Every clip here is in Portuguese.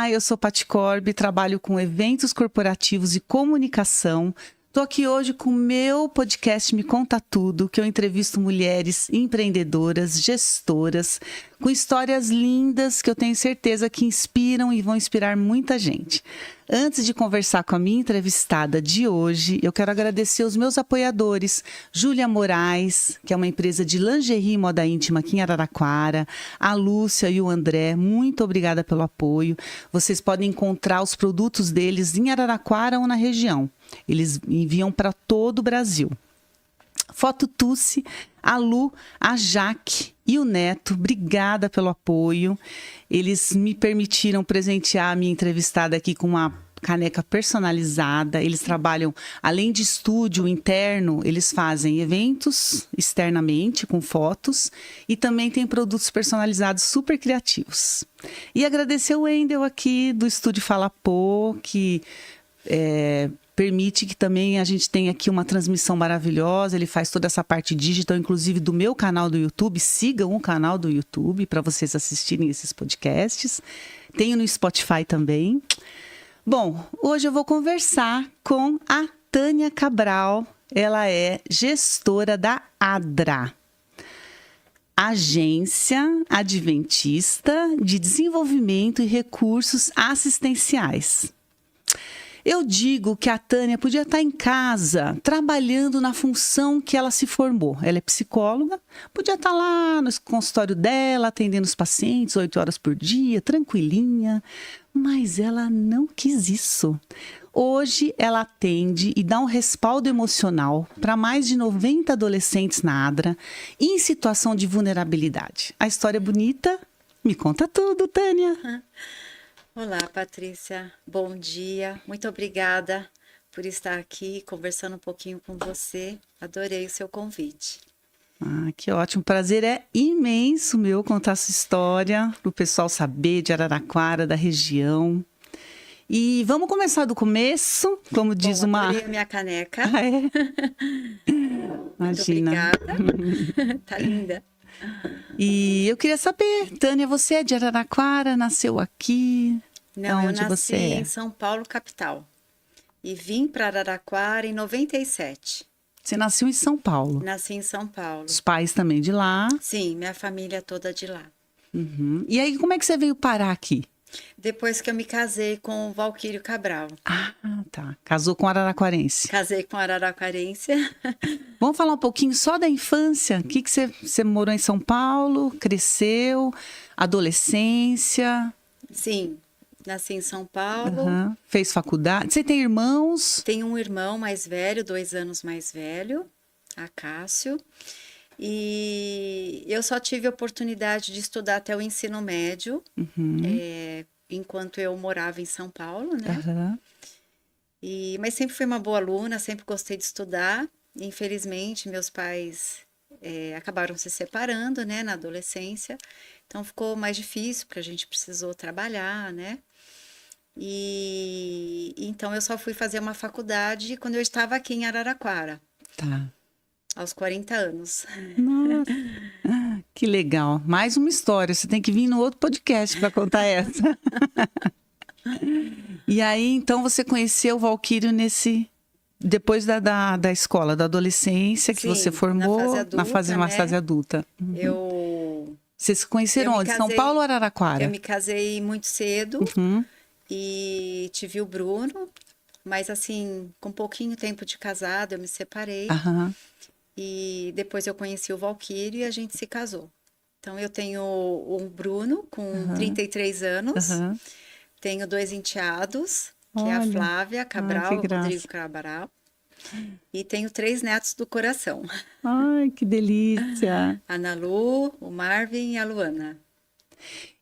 Olá, eu sou Paty Corbi, trabalho com eventos corporativos e comunicação. Estou aqui hoje com o meu podcast Me Conta Tudo, que eu entrevisto mulheres empreendedoras, gestoras, com histórias lindas que eu tenho certeza que inspiram e vão inspirar muita gente. Antes de conversar com a minha entrevistada de hoje, eu quero agradecer os meus apoiadores, Júlia Moraes, que é uma empresa de lingerie e moda íntima aqui em Araraquara, a Lúcia e o André, muito obrigada pelo apoio. Vocês podem encontrar os produtos deles em Araraquara ou na região. Eles enviam para todo o Brasil. Foto Tucci, a Lu, a Jaque e o Neto, obrigada pelo apoio. Eles me permitiram presentear a minha entrevistada aqui com uma caneca personalizada. Eles trabalham, além de estúdio interno, eles fazem eventos externamente com fotos e também tem produtos personalizados super criativos. E agradecer o Wendel aqui do Estúdio Fala Pô, que permite que também a gente tenha aqui uma transmissão maravilhosa. Ele faz toda essa parte digital, inclusive do meu canal do YouTube. Sigam o canal do YouTube para vocês assistirem esses podcasts. Tenho no Spotify também. Bom, hoje eu vou conversar com a Tânia Cabral. Ela é gestora da ADRA, Agência Adventista de Desenvolvimento e Recursos Assistenciais. Eu digo que a Tânia podia estar em casa, trabalhando na função que ela se formou. Ela é psicóloga, podia estar lá no consultório dela, atendendo os pacientes 8 horas por dia, tranquilinha, mas ela não quis isso. Hoje ela atende e dá um respaldo emocional para mais de 90 adolescentes na ADRA em situação de vulnerabilidade. A história é bonita? Me conta tudo, Tânia. Olá, Patrícia. Bom dia. Muito obrigada por estar aqui conversando um pouquinho com você. Adorei o seu convite. Ah, que ótimo. Prazer é imenso meu contar essa história para o pessoal saber de Araraquara, da região. E vamos começar do começo, como diz uma... Adorei a minha caneca. Ah, é? Muito Imagina. obrigada. Tá linda. E eu queria saber, Tânia, você é de Araraquara, nasceu aqui? Não, eu Onde nasci você é? em São Paulo, capital. E vim para Araraquara em 97. Você nasceu em São Paulo. Nasci em São Paulo. Os pais também de lá. Sim, minha família toda de lá. Uhum. E aí, como é que você veio parar aqui? Depois que eu me casei com o Valquírio Cabral. Ah, tá. Casou com araraquarense. Casei com araraquarense. Vamos falar um pouquinho só da infância? O que você morou em São Paulo, cresceu, adolescência? Sim, nasci em São Paulo. Uhum. Fez faculdade. Você tem irmãos? Tenho um irmão mais velho, 2 anos mais velho, Acácio. E eu só tive a oportunidade de estudar até o ensino médio, Uhum. enquanto eu morava em São Paulo, né? Uhum. Mas sempre fui uma boa aluna, sempre gostei de estudar. Infelizmente, meus pais acabaram se separando, né, na adolescência. Então, ficou mais difícil, porque a gente precisou trabalhar, né? E então, eu só fui fazer uma faculdade quando eu estava aqui em Araraquara, Tá. aos 40 anos. Nossa, que legal. Mais uma história. Você tem que vir no outro podcast para contar essa. E aí, então, você conheceu o Valquírio depois da escola, da adolescência, que Sim, você formou na fase adulta, fase né? adulta. Vocês se conheceram Eu me onde? São casei- Paulo ou Araraquara? Eu me casei muito cedo Uhum. e tive o Bruno, mas assim, com pouquinho tempo de casado, eu me separei. Aham. E depois eu conheci o Valquírio e a gente se casou. Então, eu tenho um Bruno com 33 anos, Aham. tenho 2 enteados, que é a Olha. Flávia Cabral que e o graça. Rodrigo Cabral, e tenho 3 netos do coração, Ai, que delícia. a Ana Lu, o Marvin e a Luana.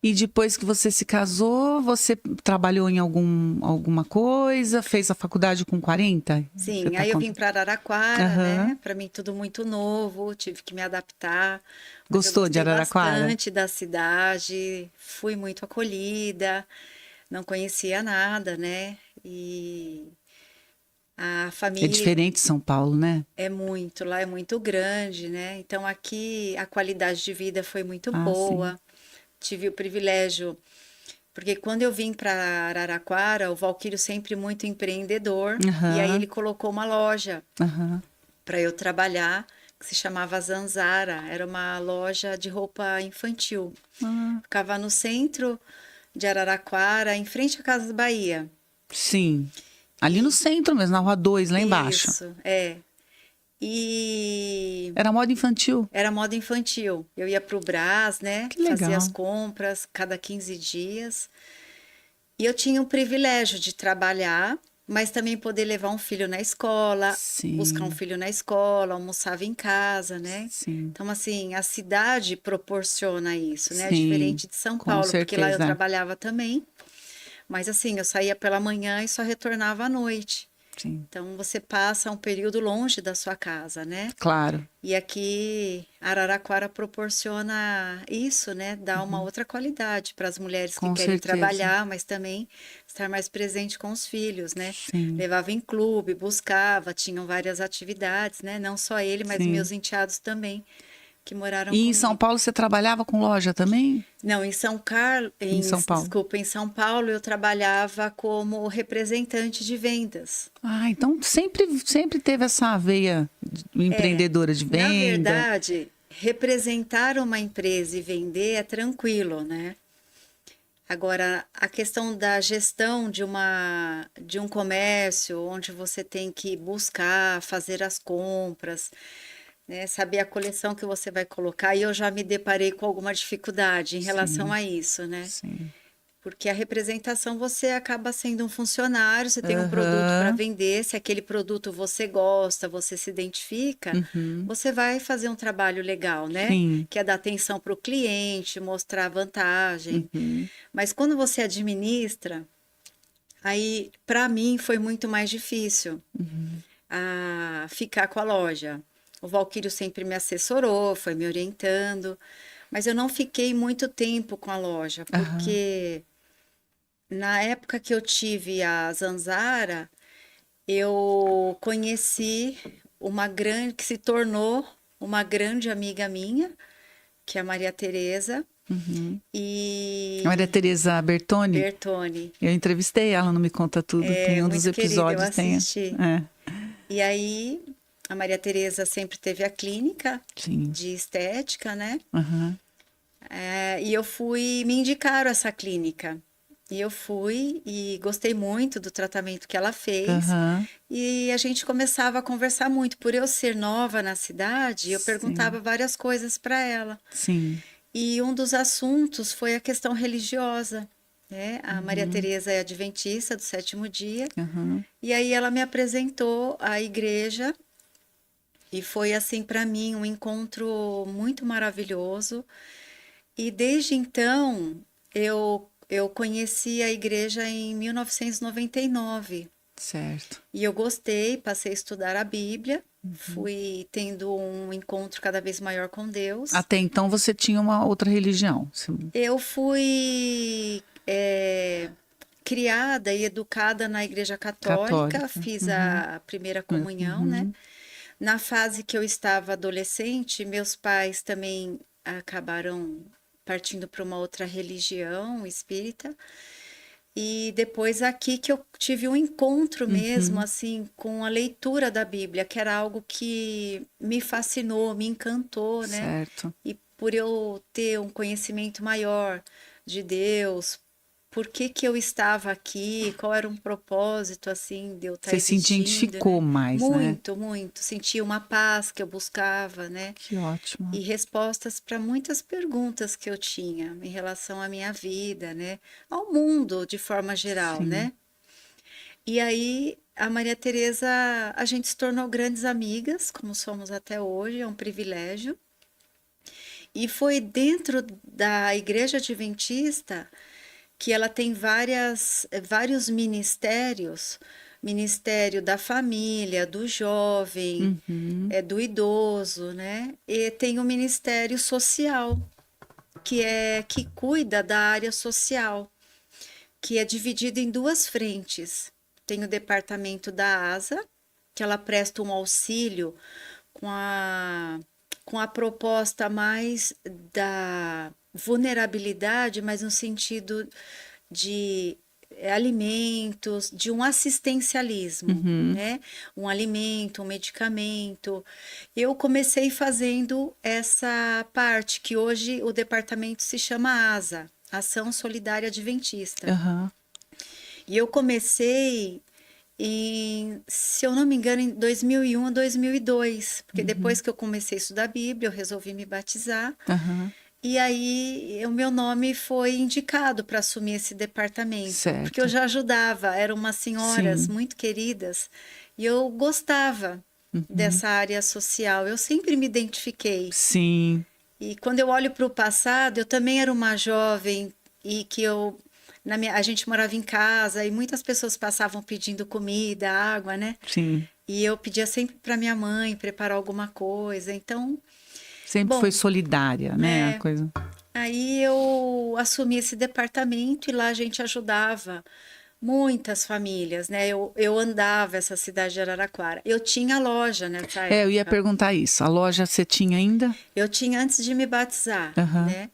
E depois que você se casou, você trabalhou em alguma coisa? Fez a faculdade com 40? Sim, Você tá aí eu cont- vim para Araraquara, Aham. né? Para mim tudo muito novo, tive que me adaptar. Mas eu Gostou de gostei Araraquara? bastante da cidade, fui muito acolhida, não conhecia nada, né? E a É família diferente de São Paulo, né? lá é muito grande, né? Então aqui a qualidade de vida foi muito Ah, sim. boa. Tive o privilégio Porque quando eu vim para Araraquara, o Valquírio sempre muito empreendedor, e aí Aham, ele colocou uma loja aham. para eu trabalhar, que se chamava Zanzara, era uma loja de roupa infantil. Ah, Ficava no centro de Araraquara, em frente à Casas Bahia. sim. Ali no E centro mesmo, na Rua 2, lá embaixo. isso, é. E Era moda infantil. era moda infantil. Eu ia para o Brás, né? Que Fazia as legal. compras cada 15 dias. E eu tinha o privilégio de trabalhar, mas também poder levar um filho na escola, buscar um Sim, filho na escola, almoçava em casa, né? sim, Então, assim, a cidade proporciona isso, né? sim, Diferente de São com Paulo, porque lá eu certeza. trabalhava também, mas assim, eu saía pela manhã e só retornava à noite. Sim, Então, você passa um período longe da sua casa, né? claro, E aqui Araraquara proporciona isso, né? Dá uma outra qualidade para as mulheres que com querem certeza. trabalhar, mas também estar mais presente com os filhos, né? Sim, Levava em clube, buscava, tinham várias atividades, né? Não só ele, mas sim. meus enteados também, que moraram E em São comigo. Paulo você trabalhava com loja também? Não, em São Carlos, Em São Paulo. desculpa, em São Paulo eu trabalhava como representante de vendas. Ah, então sempre teve essa veia É, empreendedora de na venda. verdade, representar uma empresa e vender é tranquilo, né? Agora, a questão da gestão de um comércio, onde você tem que buscar, fazer as compras, né? Saber a coleção que você vai colocar, e eu já me deparei com alguma dificuldade em relação Sim, a isso, né? sim. Porque a representação você acaba sendo um funcionário, você tem um produto para Aham. vender, se aquele produto você gosta, você se identifica, Uhum. você vai fazer um trabalho legal, né? Sim. Que é dar atenção para o cliente, mostrar vantagem. Uhum. Mas quando você administra, aí para mim foi muito mais difícil Uhum. ficar com a loja. O Valquírio sempre me assessorou, foi me orientando, mas eu não fiquei muito tempo com a loja, Aham. porque na época que eu tive a Zanzara, eu conheci uma grande, que se tornou uma grande amiga minha, que é a Maria Tereza Uhum. A Maria e Tereza Bertoni, Bertone. eu entrevistei ela no Me Conta Tudo. Tem É um dos muito querida, eu episódios, tem. assisti. É, E aí, a Maria Tereza sempre teve a clínica sim. de estética, né? Aham. E eu fui, me indicaram essa clínica. E eu fui e gostei muito do tratamento que ela fez. Aham. E a gente começava a conversar muito. Por eu ser nova na cidade, eu perguntava Sim. várias coisas para ela. Sim. E um dos assuntos foi a questão religiosa, né? A Maria Uhum. Tereza é adventista do sétimo dia. Aham. E aí ela me apresentou a igreja e foi assim para mim um encontro muito maravilhoso. E desde então eu conheci a igreja em 1999 Certo. e eu gostei, passei a estudar a Bíblia, fui tendo um encontro cada vez maior com Deus. Até então você tinha uma outra religião. Eu fui criada e educada na Igreja Católica, Católica. fiz Uhum. a primeira comunhão, né? Uhum. Na fase que eu estava adolescente, meus pais também acabaram partindo para uma outra religião espírita. E depois aqui que eu tive um encontro mesmo, Uhum. assim, com a leitura da Bíblia, que era algo que me fascinou, me encantou, né? Certo. E por eu ter um conhecimento maior de Deus, por que que eu estava aqui, qual era um propósito, assim, de eu estar Você se existindo, identificou né? mais, né? Muito, muito. Sentia uma paz que eu buscava, né? Que ótimo. E respostas para muitas perguntas que eu tinha em relação à minha vida, né? Ao mundo de forma geral, Sim. né? E aí a Maria Tereza, a gente se tornou grandes amigas, como somos até hoje, é um privilégio. E foi dentro da Igreja Adventista que ela tem vários ministérios, Ministério da Família, do Jovem, Uhum. do Idoso, né? E tem o Ministério Social, que cuida da área social, que é dividido em duas frentes. Tem o departamento da ASA, que ela presta um auxílio com com a proposta mais da vulnerabilidade, mas no sentido de alimentos, de um assistencialismo, né? Um alimento, um medicamento. Eu comecei fazendo essa parte, que hoje o departamento se chama ASA, Ação Solidária Adventista. Aham. E eu comecei se eu não me engano, em 2001 ou 2002, porque depois que eu comecei a estudar a Bíblia, eu resolvi me batizar. Aham. E aí, o meu nome foi indicado para assumir esse departamento, porque eu Certo. já ajudava, eram umas senhoras Sim. muito queridas, e eu gostava dessa área social, eu sempre me identifiquei. Sim. E quando eu olho para o passado, eu também era uma jovem e que a gente morava em casa e muitas pessoas passavam pedindo comida, água, né? Sim. E eu pedia sempre para minha mãe preparar alguma coisa. Então, Sempre foi bom, solidária, né? A coisa. aí eu assumi esse departamento e lá a gente ajudava muitas famílias, né? Eu andava essa cidade de Araraquara. Eu tinha loja nessa Eu ia época. perguntar isso. A loja você tinha ainda? Eu tinha antes de me batizar, Aham. né?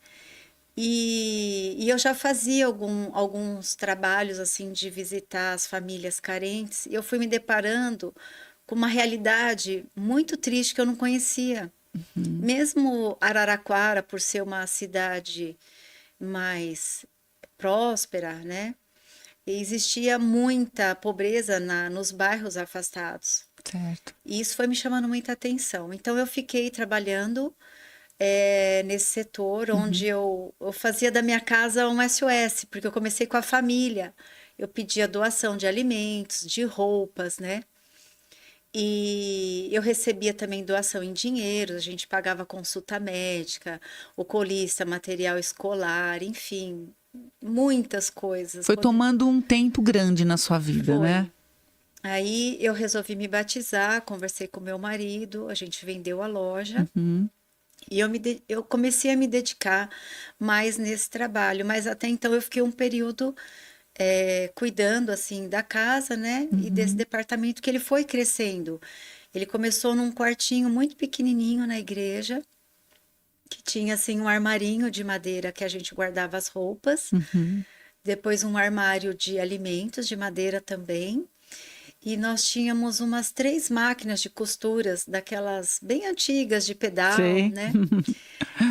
E eu já fazia alguns trabalhos assim de visitar as famílias carentes. E eu fui me deparando com uma realidade muito triste que eu não conhecia. Mesmo Araraquara, por ser uma cidade mais próspera, né? Existia muita pobreza nos bairros afastados. Certo. E isso foi me chamando muita atenção. Então, eu fiquei trabalhando nesse setor, onde eu fazia da minha casa um SOS, porque eu comecei com a família. Eu pedia doação de alimentos, de roupas, né? E eu recebia também doação em dinheiro, a gente pagava consulta médica, oculista, material escolar, enfim, muitas coisas. Foi tomando um tempo grande na sua vida, né? Foi. Aí eu resolvi me batizar, conversei com meu marido, a gente vendeu a loja e eu comecei a me dedicar mais nesse trabalho, mas até então eu fiquei um período cuidando assim da casa, né? E desse departamento que ele foi crescendo. Ele começou num quartinho muito pequenininho na igreja, que tinha assim um armarinho de madeira que a gente guardava as roupas, depois um armário de alimentos de madeira também. E nós tínhamos umas 3 máquinas de costuras, daquelas bem antigas de pedal, Sei. né?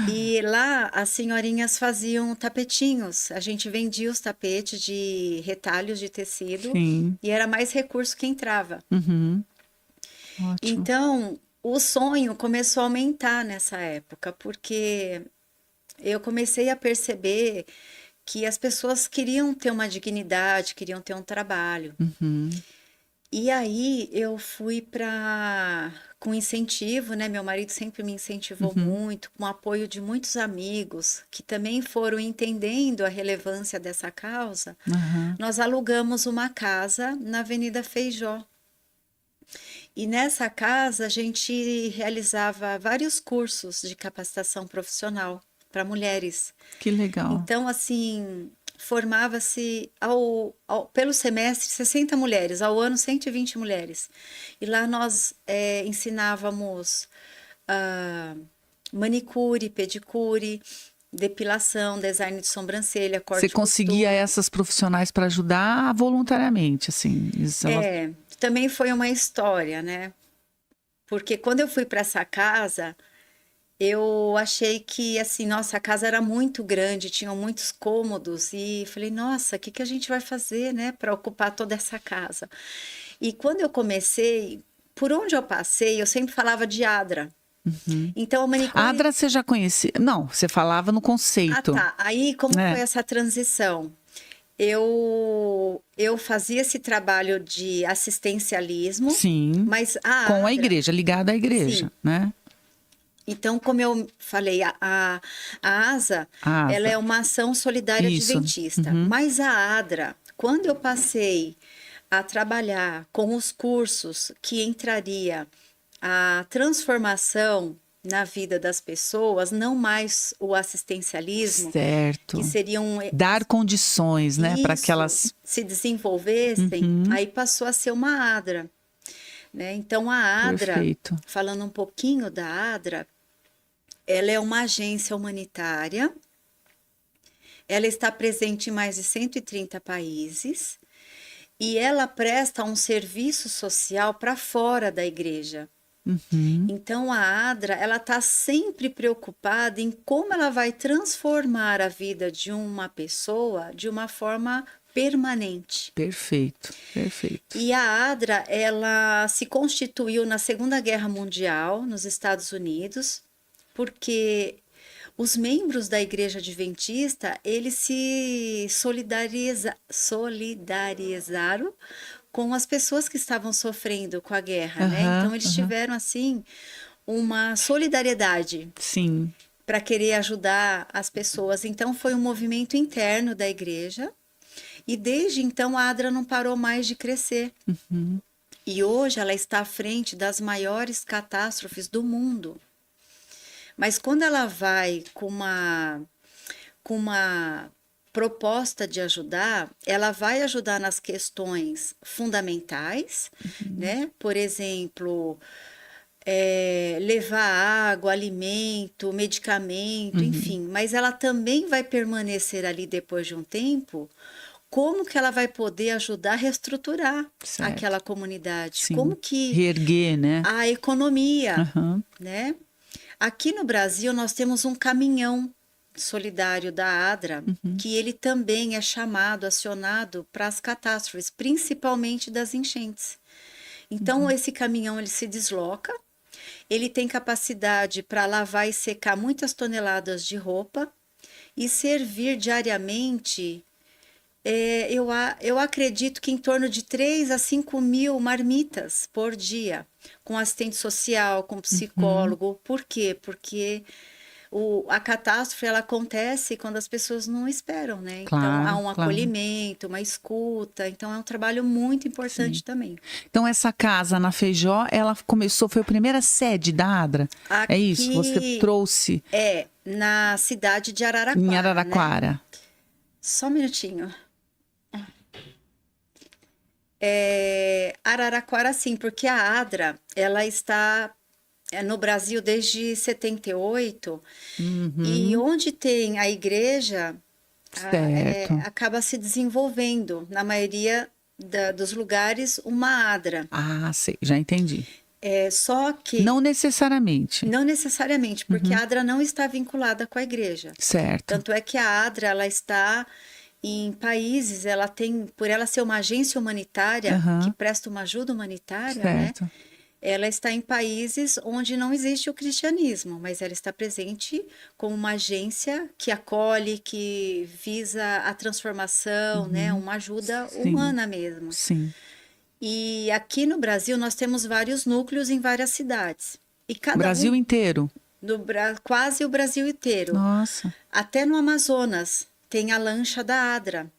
E lá as senhorinhas faziam tapetinhos. A gente vendia os tapetes de retalhos de tecido Sim. e era mais recurso que entrava. Ótimo. Então, o sonho começou a aumentar nessa época, porque eu comecei a perceber que as pessoas queriam ter uma dignidade, queriam ter um trabalho. E aí eu fui com incentivo, né? Meu marido sempre me incentivou muito, com o apoio de muitos amigos que também foram entendendo a relevância dessa causa. Nós alugamos uma casa na Avenida Feijó. E nessa casa a gente realizava vários cursos de capacitação profissional para mulheres. Que legal. Então, assim, formava-se pelo semestre 60 mulheres, ao ano 120 mulheres. E lá nós ensinávamos manicure, pedicure, depilação, design de sobrancelha, corte Você e conseguia costura. essas profissionais para ajudar voluntariamente, assim. Também foi uma história, né? Porque quando eu fui para essa casa, eu achei que, assim, nossa, a casa era muito grande, tinham muitos cômodos, e falei, nossa, o que que a gente vai fazer, né, para ocupar toda essa casa? E quando eu comecei, por onde eu passei, eu sempre falava de Adra. Então, a manicure... Adra você já conhecia? Não, você falava no Ah, conceito. tá. Aí, como né? foi essa transição? Eu fazia esse trabalho de assistencialismo, Sim. mas a Com a Adra... igreja, ligada à igreja, Sim. né? Então, como eu falei, a ASA, A ASA. ela é uma ação solidária Isso. adventista. Mas a ADRA, quando eu passei a trabalhar com os cursos que entraria a transformação na vida das pessoas, não mais o assistencialismo, Certo. que seriam Dar condições, né, para que elas se desenvolvessem, aí passou a ser uma ADRA. Né? Então, a ADRA, Perfeito. falando um pouquinho da ADRA, ela é uma agência humanitária, Ela está presente em mais de 130 países e ela presta um serviço social para fora da igreja. Uhum. Então a ADRA, ela está sempre preocupada em como ela vai transformar a vida de uma pessoa de uma forma permanente. Perfeito, perfeito. E a ADRA, ela se constituiu na Segunda Guerra Mundial, nos Estados Unidos, porque os membros da Igreja Adventista, eles se solidarizaram com as pessoas que estavam sofrendo com a guerra, né? Então eles tiveram assim uma solidariedade. Sim. Para querer ajudar as pessoas. Então foi um movimento interno da igreja. E desde então a ADRA não parou mais de crescer. Uhum. E hoje ela está à frente das maiores catástrofes do mundo. Mas quando ela vai com uma proposta de ajudar, ela vai ajudar nas questões fundamentais, né? Por exemplo, levar água, alimento, medicamento, enfim. Mas ela também vai permanecer ali depois de um tempo. Como que ela vai poder ajudar a reestruturar aquela comunidade? Sim. Como que reerguer, né? a economia, né? Aqui no Brasil nós temos um caminhão solidário da ADRA, que ele também é chamado, acionado para as catástrofes, principalmente das enchentes. Então esse caminhão ele se desloca, ele tem capacidade para lavar e secar muitas toneladas de roupa e servir diariamente. Eu acredito que em torno de 3 a 5 mil marmitas por dia, com assistente social, com psicólogo. Por quê? Porque a catástrofe ela acontece quando as pessoas não esperam, né? Claro, então há um acolhimento, uma escuta. Então é um trabalho muito importante também. Então essa casa na Feijó, ela começou, foi a primeira sede da ADRA. É isso? Você trouxe? Na cidade de Araraquara. Em Araraquara. Né? Só um minutinho. Araraquara, sim, porque a ADRA, ela está no Brasil desde 78, e onde tem a igreja, acaba se desenvolvendo, na maioria dos lugares, uma ADRA. Ah, sei, já entendi. Só que... Não necessariamente. Não necessariamente, porque a ADRA não está vinculada com a igreja. Certo. Tanto é que a ADRA, ela está... Em países, ela tem, por ela ser uma agência humanitária, que presta uma ajuda humanitária, certo. Né? Ela está em países onde não existe o cristianismo, mas ela está presente como uma agência que acolhe, que visa a transformação, né? Uma ajuda humana mesmo. Sim. E aqui no Brasil nós temos vários núcleos em várias cidades. E cada Brasil inteiro? Quase o Brasil inteiro. Nossa. Até no Amazonas. Tem a lancha da ADRA,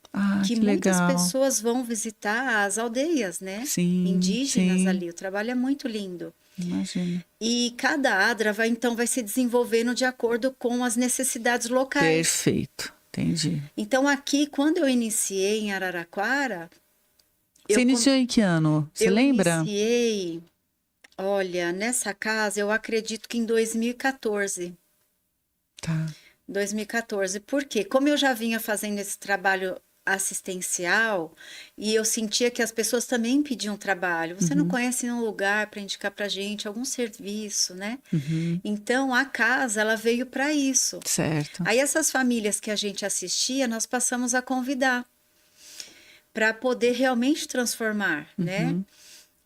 que muitas pessoas vão visitar as aldeias, né? Sim, indígenas ali. O trabalho é muito lindo. Imagina. E cada ADRA vai se desenvolvendo de acordo com as necessidades locais. Perfeito, entendi. Então aqui, quando eu iniciei em Araraquara... Você iniciou em que ano? Você lembra? Eu iniciei, olha, nessa casa, eu acredito que em 2014. Tá. 2014, porque como eu já vinha fazendo esse trabalho assistencial e eu sentia que as pessoas também pediam trabalho, você não conhece nenhum lugar para indicar para gente algum serviço, né? Então a casa ela veio para isso. Certo. Aí essas famílias que a gente assistia, nós passamos a convidar para poder realmente transformar, né?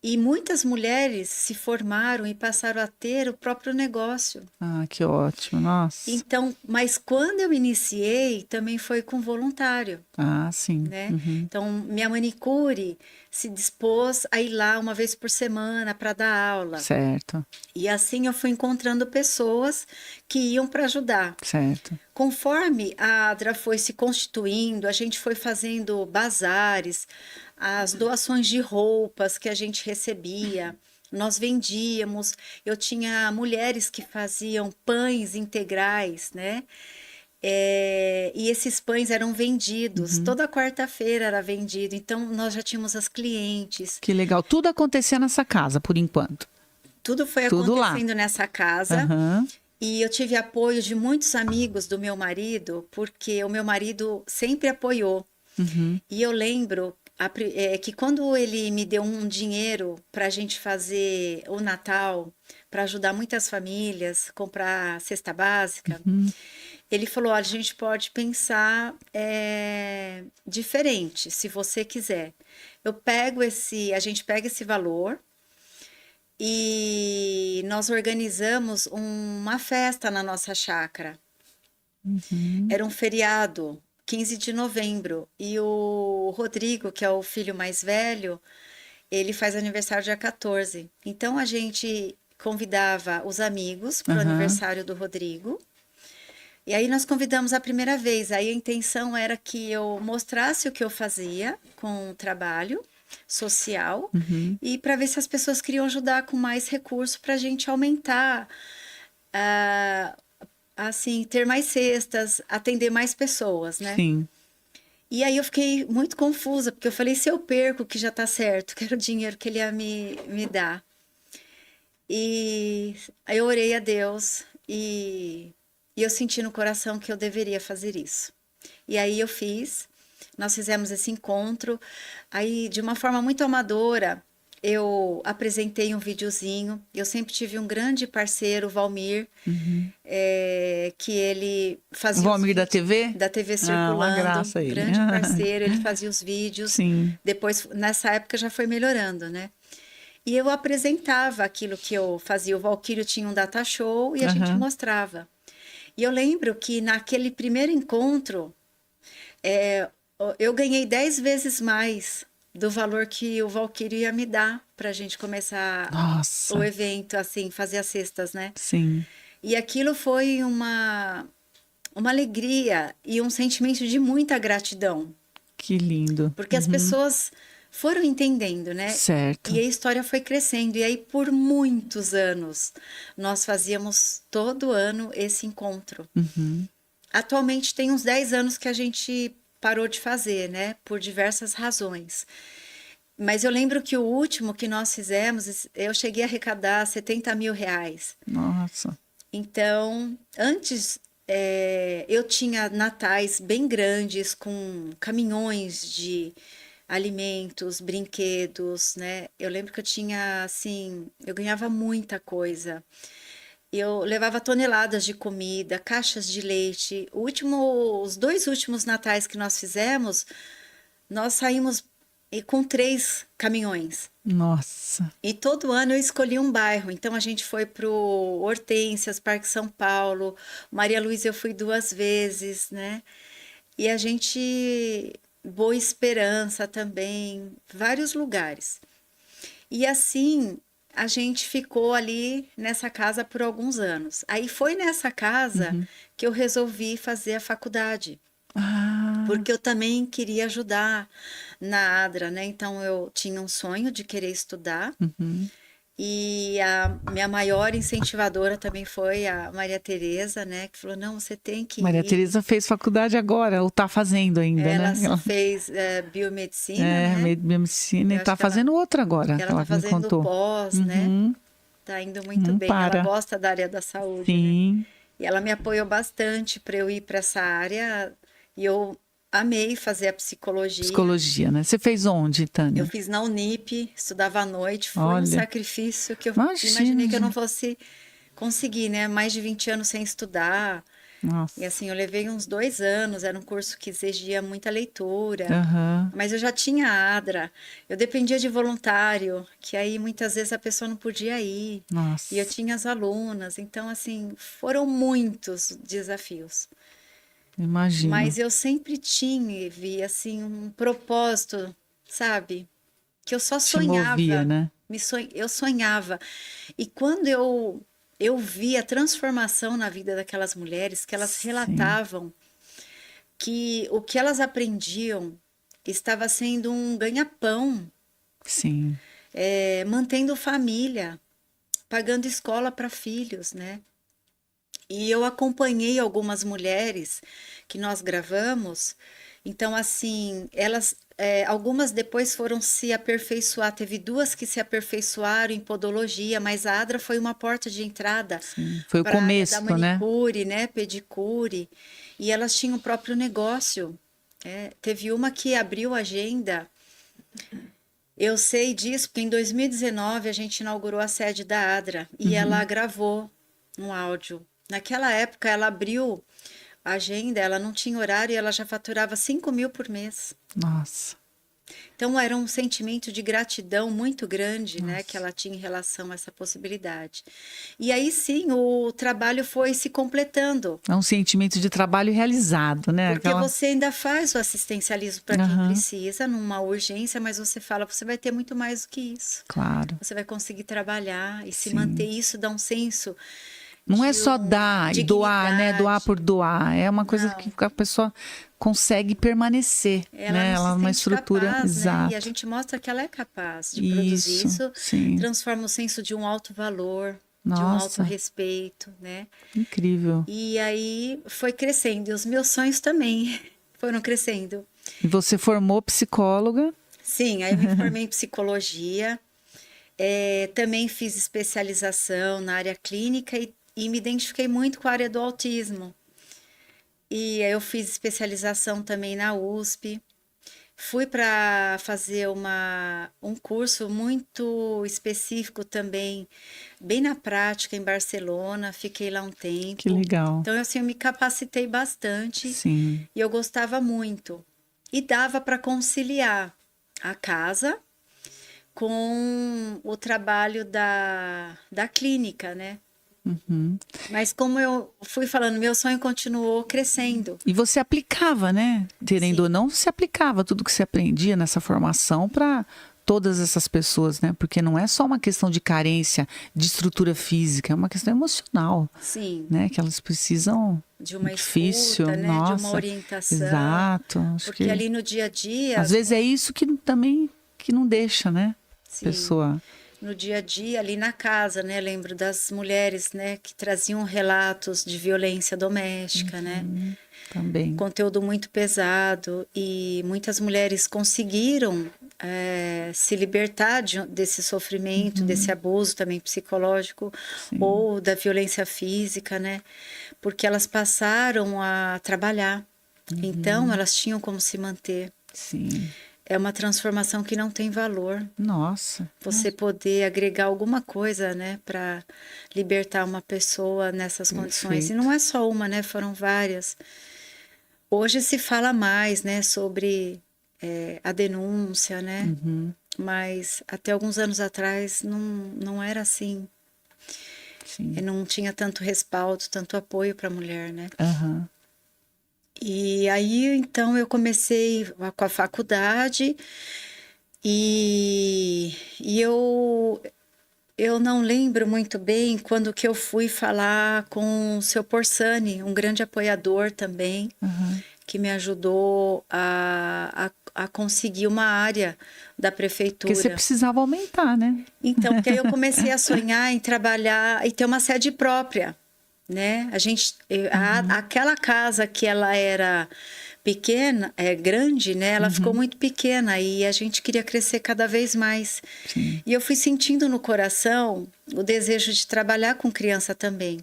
E muitas mulheres se formaram e passaram a ter o próprio negócio. Ah, que ótimo, nossa. Então, mas quando eu iniciei, também foi com voluntário. Ah, sim. Né? Então, minha manicure se dispôs a ir lá uma vez por semana para dar aula. Certo. E assim eu fui encontrando pessoas que iam para ajudar. Certo. Conforme a ADRA foi se constituindo, a gente foi fazendo bazares, as doações de roupas que a gente recebia, nós vendíamos. Eu tinha mulheres que faziam pães integrais, né? E esses pães eram vendidos, toda quarta-feira era vendido, então nós já tínhamos as clientes. Que legal, tudo acontecia nessa casa, por enquanto. Tudo foi acontecendo nessa casa. E eu tive apoio de muitos amigos do meu marido, porque o meu marido sempre apoiou. Uhum. E eu lembro que quando ele me deu um dinheiro para a gente fazer o Natal, para ajudar muitas famílias, comprar cesta básica, Uhum. ele falou: olha, a gente pode pensar diferente, se você quiser. A gente pega esse valor e nós organizamos uma festa na nossa chácara. Uhum. Era um feriado, 15 de novembro, e o Rodrigo, que é o filho mais velho, ele faz aniversário dia 14. Então a gente convidava os amigos para o Aham. aniversário do Rodrigo. E aí nós convidamos a primeira vez. Aí a intenção era que eu mostrasse o que eu fazia com o trabalho social Uhum. e para ver se as pessoas queriam ajudar com mais recurso para a gente aumentar, ah, assim, ter mais cestas, atender mais pessoas, né? Sim. E aí eu fiquei muito confusa, porque eu falei, se eu perco, que já tá certo, que era o dinheiro que ele ia me dar. E aí eu orei a Deus e eu senti no coração que eu deveria fazer isso. E aí eu fiz, nós fizemos esse encontro, aí de uma forma muito amadora, eu apresentei um videozinho. Eu sempre tive um grande parceiro, o Valmir, Uhum. que ele O fazia os Valmir da vídeos TV? da TV Ah, uma circulando, graça ele. grande parceiro, ele fazia os vídeos. Sim. Depois, nessa época, já foi melhorando, né? E eu apresentava aquilo que eu fazia. O Valquírio tinha um data show e a gente Aham. mostrava. E eu lembro que naquele primeiro encontro, é, eu ganhei 10 vezes mais do valor que o Valquírio ia me dar para a gente começar o Nossa. evento, assim, fazer as cestas, né? Sim. E aquilo foi uma alegria e um sentimento de muita gratidão, Que lindo. porque as Uhum. pessoas foram entendendo, né? E Certo. a história foi crescendo. E aí, por muitos anos, nós fazíamos todo ano esse encontro. Uhum. Atualmente tem uns 10 anos que a gente parou de fazer, né? Por diversas razões. Mas eu lembro que o último que nós fizemos, eu cheguei a arrecadar 70 mil reais. Nossa. Então, antes eu tinha natais bem grandes com caminhões de alimentos, brinquedos, né? Eu lembro que eu tinha assim, eu ganhava muita coisa. Eu levava toneladas de comida, caixas de leite. Os dois últimos natais que nós fizemos, nós saímos com 3 caminhões. Nossa. E todo ano eu escolhi um bairro. Então a gente foi pro Hortências, Parque São Paulo. Maria Luísa eu fui 2 vezes, né? E a gente Boa Esperança também, vários lugares. E assim a gente ficou ali nessa casa por alguns anos. Aí foi nessa casa Uhum. que eu resolvi fazer a faculdade, Ah, porque eu também queria ajudar na ADRA, né? Então eu tinha um sonho de querer estudar. uhum. E a minha maior incentivadora também foi a Maria Tereza, né? Que falou, não, você tem que Maria ir. Tereza fez faculdade agora, ou tá fazendo ainda, Ela né? Ela fez biomedicina, né? biomedicina e Eu acho tá que ela, fazendo outra agora, ela ela tá me fazendo contou. pós, né? Uhum. Tá indo muito Não bem. Ela para. gosta da área da saúde, né? Sim. E ela me apoiou bastante para eu ir para essa área. E eu amei fazer a psicologia. Psicologia, né? Você fez onde, Eu Tânia? fiz na Unip, estudava à noite. Foi um Olha, sacrifício que eu imaginei imagina, que eu não gente. fosse conseguir, né? Mais de 20 anos sem estudar. E Nossa. assim, eu levei uns 2 anos. Era um curso que exigia muita leitura. Aham. Mas eu já tinha a ADRA. Eu dependia de voluntário, que aí muitas vezes a pessoa não podia ir. E eu Nossa. tinha as alunas. Então, assim, foram muitos desafios. Imagino. Mas eu sempre vi assim um propósito, sabe? Que eu só Te movia, sonhava, né? eu sonhava. E quando eu vi a transformação na vida daquelas mulheres, que elas Sim, relatavam que o que elas aprendiam estava sendo um ganha-pão, sim. mantendo família, pagando escola para filhos, né? E eu acompanhei algumas mulheres que nós gravamos. Então, assim, elas algumas depois foram se aperfeiçoar. Teve 2 que se aperfeiçoaram em podologia, mas a Adra foi uma porta de entrada Sim. Foi o para a área começo, da né? manicure, né? Pedicure. E elas tinham o próprio negócio. Teve uma que abriu agenda. Eu sei disso porque em 2019 a gente inaugurou a sede da Adra e ela gravou um áudio. Naquela época ela abriu a agenda, ela não tinha horário e ela já faturava 5 mil por mês. Nossa. Então era um sentimento de gratidão muito grande, né, que Nossa. ela tinha em relação a essa possibilidade. E aí sim, o trabalho foi se completando, É um sentimento de trabalho realizado, né? porque você ainda faz o assistencialismo para quem Aham, precisa, numa urgência, mas você fala, você vai ter muito mais do que isso. claro. Você vai conseguir trabalhar e se manter. Sim. Isso dá um senso Não é de só dar e doar, né? Doar dignidade. por doar. É uma coisa que Não, a pessoa consegue permanecer, ela né? não se Ela é uma sente estrutura, capaz, né? E a exato. gente mostra que ela é capaz de produzir Isso, isso, sim. transforma o senso de um alto valor, de um alto Nossa, respeito, né? incrível. E aí foi crescendo, e os meus sonhos também foram crescendo. E você formou psicóloga? Sim, aí eu me formei em psicologia, também fiz especialização na área clínica e me identifiquei muito com a área do autismo. E aí eu fiz especialização também na USP. Fui para fazer um curso muito específico também, bem na prática, em Barcelona. Fiquei lá um Que tempo. legal. Então, assim, eu me capacitei bastante Sim. e eu gostava muito. E dava para conciliar a casa com o trabalho da clínica, né? Uhum. Mas como eu fui falando, meu sonho continuou crescendo. E você aplicava, né? Querendo ou Sim, não, você aplicava tudo que você aprendia nessa formação para todas essas pessoas, né? Porque não é só uma questão de carência de estrutura física, é uma questão emocional, sim. né? Que elas precisam. De uma Difícil, escuta, né? De uma nossa, orientação. exato. Acho Porque que ali no dia a dia, às vezes é isso que também que não deixa, né? A sim, pessoa. no dia a dia, ali na casa, né? Lembro das mulheres, né? Que traziam relatos de violência doméstica, né? Também. Conteúdo muito pesado e muitas mulheres conseguiram se libertar desse sofrimento, desse abuso também psicológico Sim, ou da violência física, né? Porque elas passaram a trabalhar, então elas tinham como se manter. sim. É uma transformação que não tem valor. Nossa. Você poder agregar alguma coisa, né, para libertar uma pessoa nessas condições. E Perfeito. não é só uma, né? Foram várias. Hoje se fala mais, né, sobre a denúncia, né? Uhum, Mas até alguns anos atrás não era assim. sim. Não tinha tanto respaldo, tanto apoio para a mulher, né? Aham. E aí, então, eu comecei com a faculdade e eu não lembro muito bem quando que eu fui falar com o seu Porsani, um grande apoiador também, Aham. que me ajudou a conseguir uma área da Porque você prefeitura. precisava aumentar, né? Então, porque aí eu comecei a sonhar em trabalhar e ter uma sede própria, né? Aquela casa que ela era pequena, grande, né? Ela ficou muito pequena e a gente queria crescer cada vez mais. Sim, E eu fui sentindo no coração o desejo de trabalhar com criança também.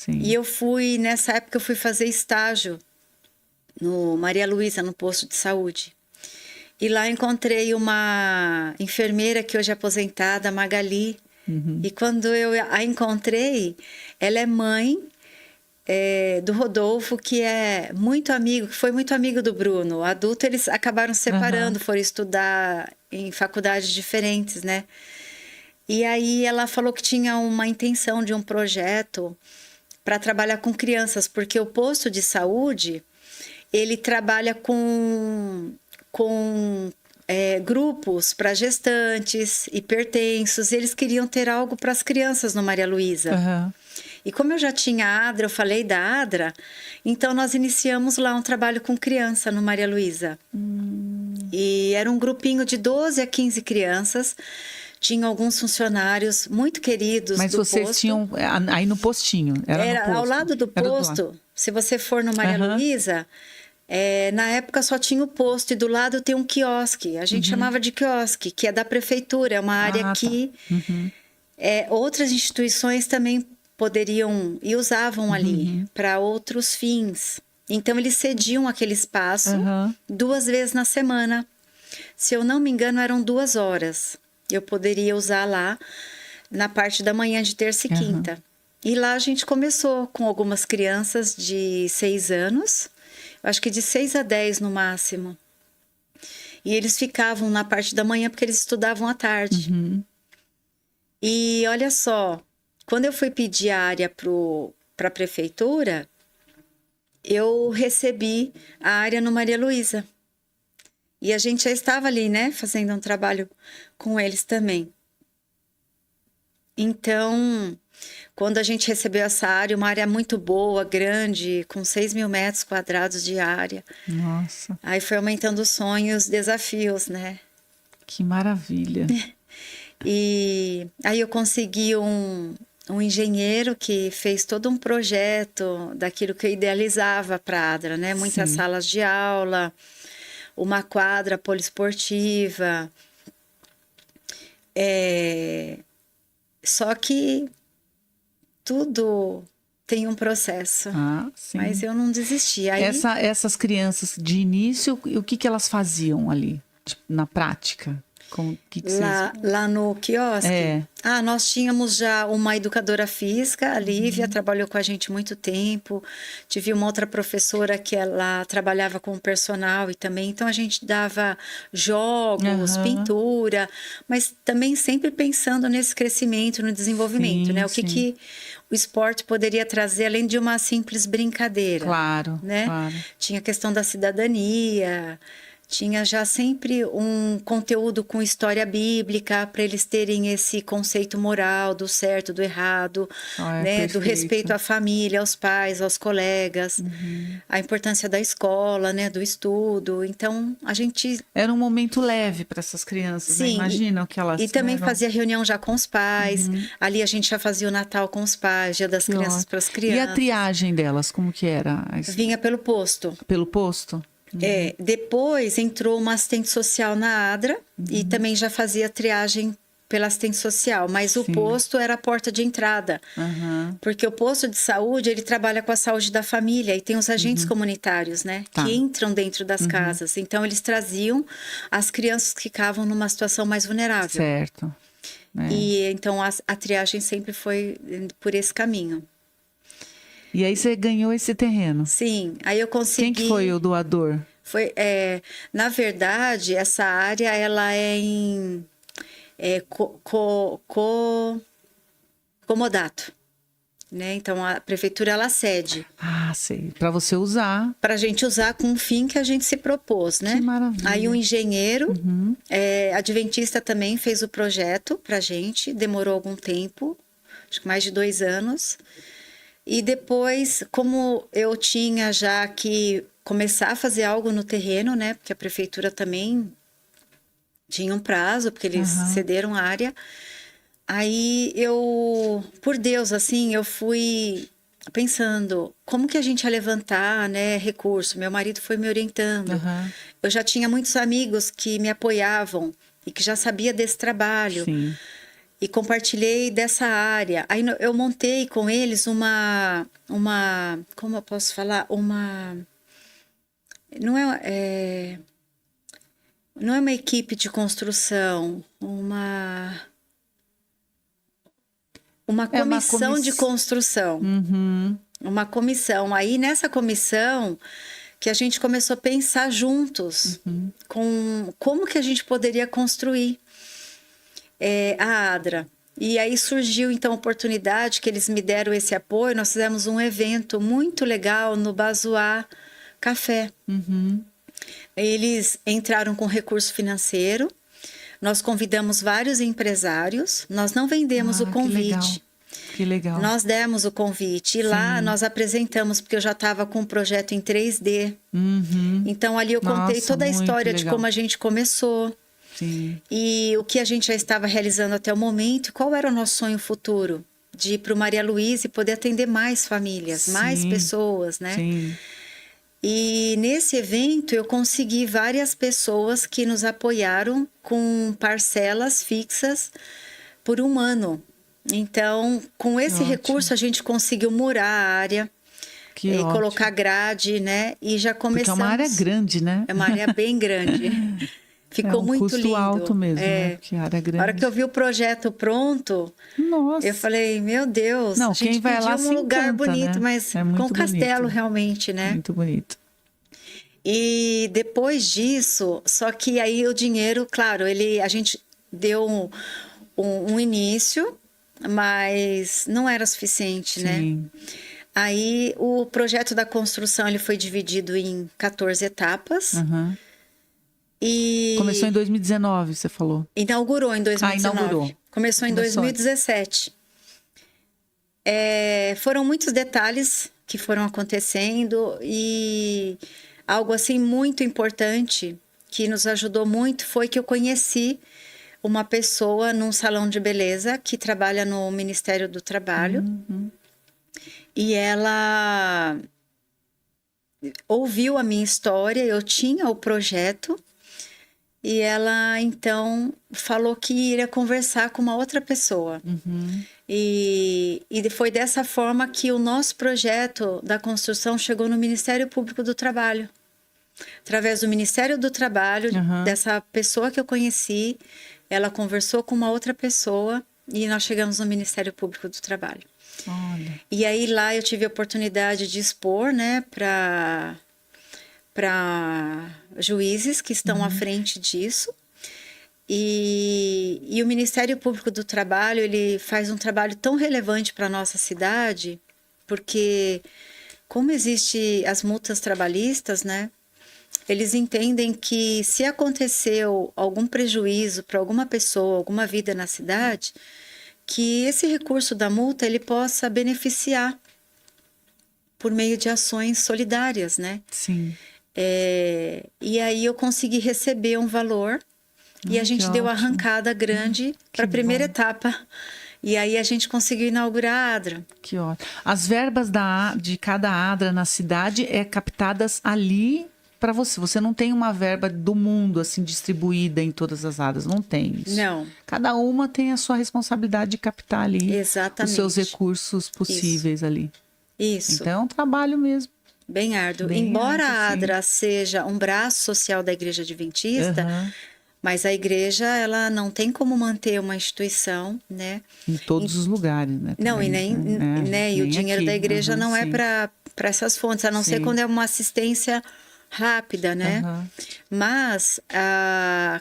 E sim. nessa época eu fui fazer estágio no Maria Luísa, no posto de saúde. E lá encontrei uma enfermeira que hoje é aposentada, Magali. E quando eu a encontrei, ela é mãe do Rodolfo, que é muito amigo, que foi muito amigo do Bruno. Adulto, eles acabaram se Aham. separando, foram estudar em faculdades diferentes, né? E aí ela falou que tinha uma intenção de um projeto para trabalhar com crianças, porque o posto de saúde, ele trabalha com grupos para gestantes, hipertensos, e eles queriam ter algo para as crianças no Maria Luísa. Aham. E como eu já tinha a Adra, eu falei da Adra, então nós iniciamos lá um trabalho com criança no Maria Luísa. E era um grupinho de 12 a 15 crianças, tinha alguns funcionários muito queridos Mas do vocês posto. tinham aí no postinho, era no Era ao posto. lado do Era do lado. posto, se você for no Maria Aham. Luísa, Na época só tinha o posto e do lado tem um quiosque. A gente chamava de quiosque, que é da prefeitura. É uma área que outras instituições também poderiam e usavam ali para outros fins. Então, eles cediam aquele espaço 2 vezes na semana. Se eu não me engano, eram 2 horas. Eu poderia usar lá na parte da manhã de terça e quinta. E lá a gente começou com algumas crianças de 6 anos. Acho que de 6 a 10 no máximo. E eles ficavam na parte da manhã porque eles estudavam à tarde. E olha só, quando eu fui pedir a área para a prefeitura, eu recebi a área no Maria Luísa. E a gente já estava ali, né, fazendo um trabalho com eles também. Então, quando a gente recebeu essa área, uma área muito boa, grande, com 6.000 metros quadrados de área. Nossa. Aí foi aumentando os sonhos, desafios, né? Que maravilha. E aí eu consegui um engenheiro que fez todo um projeto daquilo que eu idealizava para a Adra, né? Muitas salas de aula, uma quadra poliesportiva. Só que tudo tem um processo. Sim. Mas eu não desisti. Aí, essas crianças, de início, o que elas faziam ali, tipo, na prática? Lá no quiosque? Nós tínhamos já uma educadora física, a Lívia, trabalhou com a gente muito tempo. Tive uma outra professora que ela trabalhava com o personal e também. Então, a gente dava jogos, pintura, mas também sempre pensando nesse crescimento, no desenvolvimento, né? O que o esporte poderia trazer, além de uma simples brincadeira. Claro, né? Claro. Tinha a questão da cidadania... Tinha já sempre um conteúdo com história bíblica para eles terem esse conceito moral do certo, do errado, né? Do respeito à família, aos pais, aos colegas, a importância da escola, né? Do estudo. Então, a gente... Era um momento leve para essas crianças, né? Imagina o que elas... E também fazia reunião já com os pais. Ali a gente já fazia o Natal com os pais, Dia das Crianças para as crianças. E a triagem delas, como que era? Vinha pelo posto. Pelo posto? Depois entrou uma assistente social na Adra e também já fazia triagem pela assistente social, mas o posto era a porta de entrada, porque o posto de saúde, ele trabalha com a saúde da família e tem os agentes comunitários, né, que entram dentro das casas, então eles traziam as crianças que ficavam numa situação mais vulnerável. Certo. E então a triagem sempre foi por esse caminho. E aí você ganhou esse terreno? Sim, aí eu consegui... Quem que foi o doador? Na verdade, essa área, ela é em comodato, né? Então, a prefeitura, ela cede. Sei. Para você usar. Para a gente usar com o fim que a gente se propôs, né? Que maravilha. Aí o engenheiro, adventista também fez o projeto para a gente, demorou algum tempo, acho que mais de 2 anos. E depois, como eu tinha já que começar a fazer algo no terreno, né? Porque a prefeitura também tinha um prazo, porque eles cederam a área. Aí eu, por Deus, assim, eu fui pensando como que a gente ia levantar, né, recurso. Meu marido foi me orientando. Eu já tinha muitos amigos que me apoiavam e que já sabia desse trabalho. Sim. E compartilhei dessa área. Aí eu montei com eles uma como eu posso falar? Não é uma equipe de construção, uma comissão de construção. Uma comissão. Aí nessa comissão que a gente começou a pensar juntos com como que a gente poderia construir a Adra. E aí surgiu então a oportunidade que eles me deram esse apoio. Nós fizemos um evento muito legal no Bazoá Café. Eles entraram com recurso financeiro. Nós convidamos vários empresários. Nós não vendemos o convite. Que legal. Nós demos o convite. E lá nós apresentamos, porque eu já estava com um projeto em 3D. Então ali eu contei toda a história de como a gente começou. Sim. E o que a gente já estava realizando até o momento, qual era o nosso sonho futuro? De ir para o Maria Luísa e poder atender mais famílias, mais pessoas, né? Sim. E nesse evento eu consegui várias pessoas que nos apoiaram com parcelas fixas por 1 ano. Então, com esse Ótimo. recurso, a gente conseguiu murar a área Que e ótimo. colocar grade, né? E já Porque é começamos... uma área grande, né? É uma área bem grande. Ficou muito custo lindo. alto mesmo, né? Porque a área é grande. Na hora que eu vi o projeto pronto, Nossa. eu falei, meu Deus, Não, a gente quem vai pediu lá um se lugar encanta, bonito, né? mas É muito com castelo bonito. realmente, né? Muito bonito. E depois disso, só que aí o dinheiro, claro, a gente deu um início, mas não era suficiente, né? Sim. Aí o projeto da construção ele foi dividido em 14 etapas. Aham. E Começou em 2019, você falou. inaugurou em 2019. Inaugurou. Começou em Começou 2017. Foram muitos detalhes que foram acontecendo e algo assim muito importante que nos ajudou muito foi que eu conheci uma pessoa num salão de beleza que trabalha no Ministério do Trabalho. Uhum. E ela ouviu a minha história, eu tinha o projeto, e ela então falou que iria conversar com uma outra pessoa. Uhum. E foi dessa forma que o nosso projeto da construção chegou no Ministério Público do Trabalho. Através do Ministério do Trabalho, dessa pessoa que eu conheci, ela conversou com uma outra pessoa e nós chegamos no Ministério Público do Trabalho. Olha. E aí lá eu tive a oportunidade de expor, né, para juízes que estão à frente disso. E o Ministério Público do Trabalho, ele faz um trabalho tão relevante para a nossa cidade, porque como existe as multas trabalhistas, né, eles entendem que se aconteceu algum prejuízo para alguma pessoa, alguma vida na cidade, que esse recurso da multa ele possa beneficiar por meio de ações solidárias, né? Sim. E aí eu consegui receber um valor e a gente deu a arrancada grande para a primeira etapa. E aí a gente conseguiu inaugurar a ADRA. Que ótimo. As verbas de cada ADRA na cidade captadas ali para você. Você não tem uma verba do mundo assim distribuída em todas as ADRAs, não tem isso. Não. Cada uma tem a sua responsabilidade de captar ali Exatamente. os seus recursos possíveis ali. Isso. Então é um trabalho mesmo. Bem árduo. Bem Embora árduo, a ADRA seja um braço social da Igreja Adventista, mas a igreja ela não tem como manter uma instituição, né? Em todos os lugares, né? Não, também, e nem o dinheiro aqui. da igreja não é sim. para essas fontes, a não ser quando é uma assistência rápida, né? Mas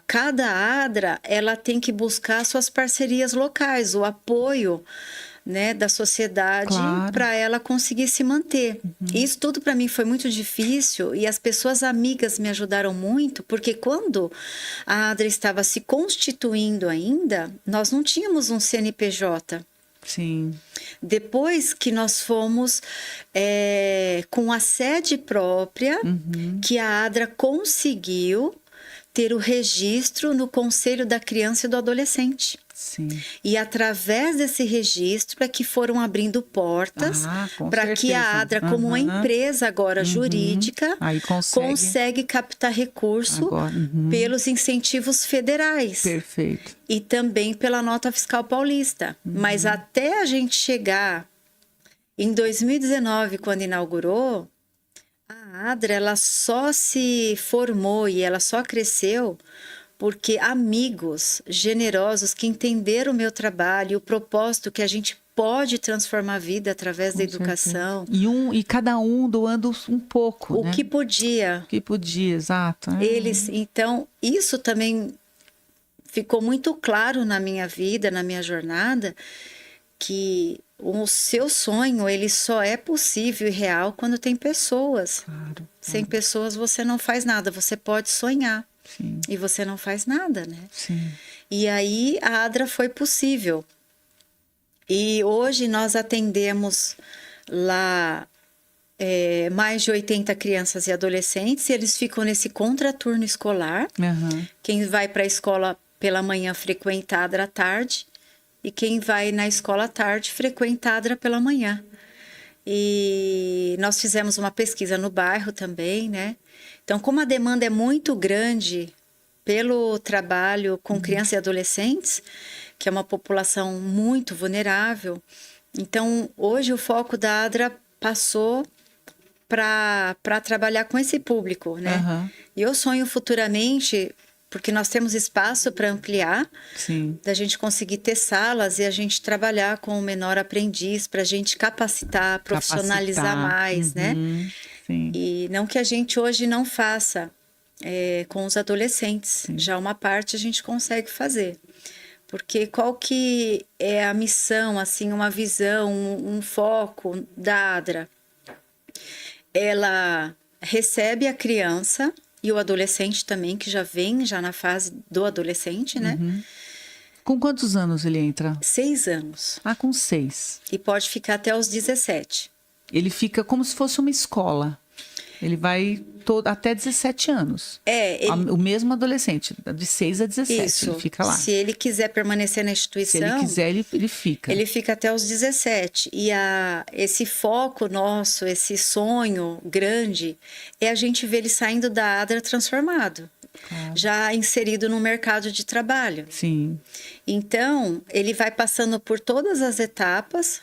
cada ADRA ela tem que buscar suas parcerias locais, o apoio, né, da sociedade para ela conseguir se manter. Isso tudo para mim foi muito difícil e as pessoas amigas me ajudaram muito, porque quando a ADRA estava se constituindo ainda, nós não tínhamos um CNPJ. Sim. Depois que nós fomos com a sede própria, que a ADRA conseguiu ter o registro no Conselho da Criança e do Adolescente. Sim. E através desse registro é que foram abrindo portas para que a ADRA, como uma empresa agora jurídica, aí consegue captar recurso pelos incentivos federais. Perfeito. E também pela nota fiscal paulista. Mas até a gente chegar em 2019, quando inaugurou, a ADRA ela só se formou e ela só cresceu porque amigos generosos que entenderam o meu trabalho e o propósito que a gente pode transformar a vida através da educação. E cada um doando um pouco, o que podia. O que podia, exato. Então, isso também ficou muito claro na minha vida, na minha jornada, que o seu sonho ele só é possível e real quando tem pessoas. Claro. Sem pessoas você não faz nada, você pode sonhar. Sim. E você não faz nada, né? Sim. E aí a ADRA foi possível. E hoje nós atendemos lá mais de 80 crianças e adolescentes. E eles ficam nesse contraturno escolar. Quem vai para a escola pela manhã frequenta a ADRA à tarde. E quem vai na escola à tarde frequenta a ADRA pela manhã. E nós fizemos uma pesquisa no bairro também, né? Então, como a demanda é muito grande pelo trabalho com crianças e adolescentes, que é uma população muito vulnerável, então hoje o foco da ADRA passou para trabalhar com esse público, né? Aham. E eu sonho futuramente, porque nós temos espaço para ampliar, Sim. da gente conseguir ter salas e a gente trabalhar com o menor aprendiz, para a gente capacitar, profissionalizar mais, né? Sim. E não que a gente hoje não faça com os adolescentes, já uma parte a gente consegue fazer. Porque qual que é a missão, assim, uma visão, um foco da ADRA? Ela recebe a criança e o adolescente também, que já vem já na fase do adolescente, né? Com quantos anos ele entra? 6 anos. Ah, com 6. E pode ficar até os 17. Ele fica como se fosse uma escola. Ele vai até 17 anos. O mesmo adolescente, de 6 a 17, Isso. ele fica lá. Se ele quiser permanecer na instituição... Se ele quiser, ele fica. Ele fica até os 17. E esse foco nosso, esse sonho grande, é a gente ver ele saindo da ADRA transformado. Claro. Já inserido no mercado de trabalho. Sim. Então, ele vai passando por todas as etapas.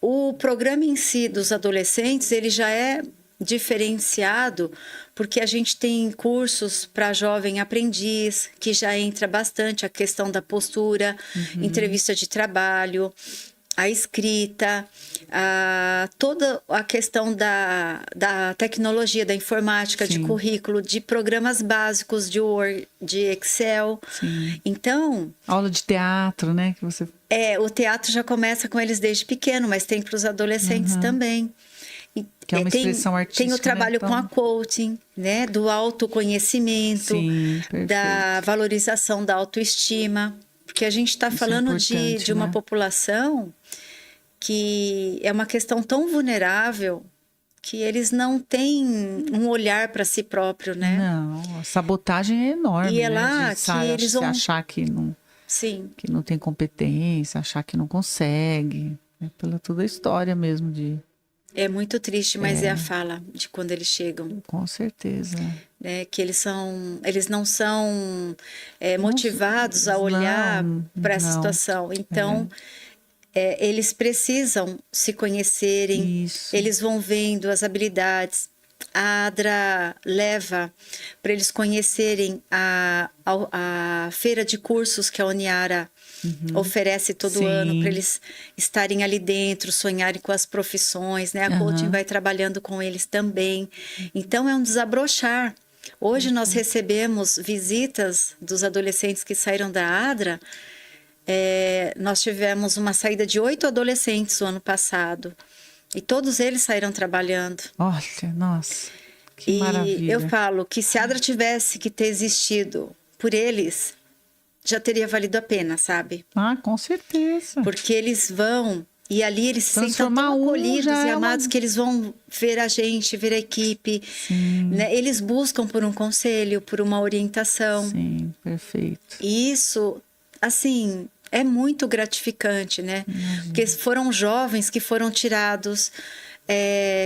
O programa em si dos adolescentes, ele já é diferenciado, porque a gente tem cursos para jovem aprendiz, que já entra bastante a questão da postura, entrevista de trabalho, a escrita, toda a questão da tecnologia, da informática, de currículo, de programas básicos de Word, de Excel. Sim. Então... aula de teatro, né? Que você... o teatro já começa com eles desde pequeno, mas tem para os adolescentes também. Que é uma expressão artística. Tem o trabalho, né? Com a coaching, né? Do autoconhecimento, sim, da valorização da autoestima. Porque a gente está falando de uma população que é uma questão tão vulnerável que eles não têm um olhar para si próprio, né? Não, a sabotagem é enorme. E é lá né? que eles vão... achar que não, que não tem competência, achar que não consegue. Né? Pela toda a história mesmo de... É muito triste, mas é a fala de quando eles chegam. Com certeza. Que eles não são motivados a olhar para a situação. Então, eles precisam se conhecerem, eles vão vendo as habilidades. A ADRA leva para eles conhecerem a feira de cursos que a Uniara oferece todo ano, para eles estarem ali dentro, sonharem com as profissões, né? A coaching vai trabalhando com eles também. Então, é um desabrochar. Hoje nós recebemos visitas dos adolescentes que saíram da ADRA. Nós tivemos uma saída de 8 adolescentes o ano passado. E todos eles saíram trabalhando. Olha, nossa, que maravilha. E eu falo que se a ADRA tivesse que ter existido por eles... já teria valido a pena, sabe? Ah, com certeza. Porque eles vão... E ali eles se sentem tão acolhidos e amados que eles vão ver a gente, ver a equipe. Né? Eles buscam por um conselho, por uma orientação. Sim, perfeito. E isso, assim, é muito gratificante, né? Porque foram jovens que foram tirados,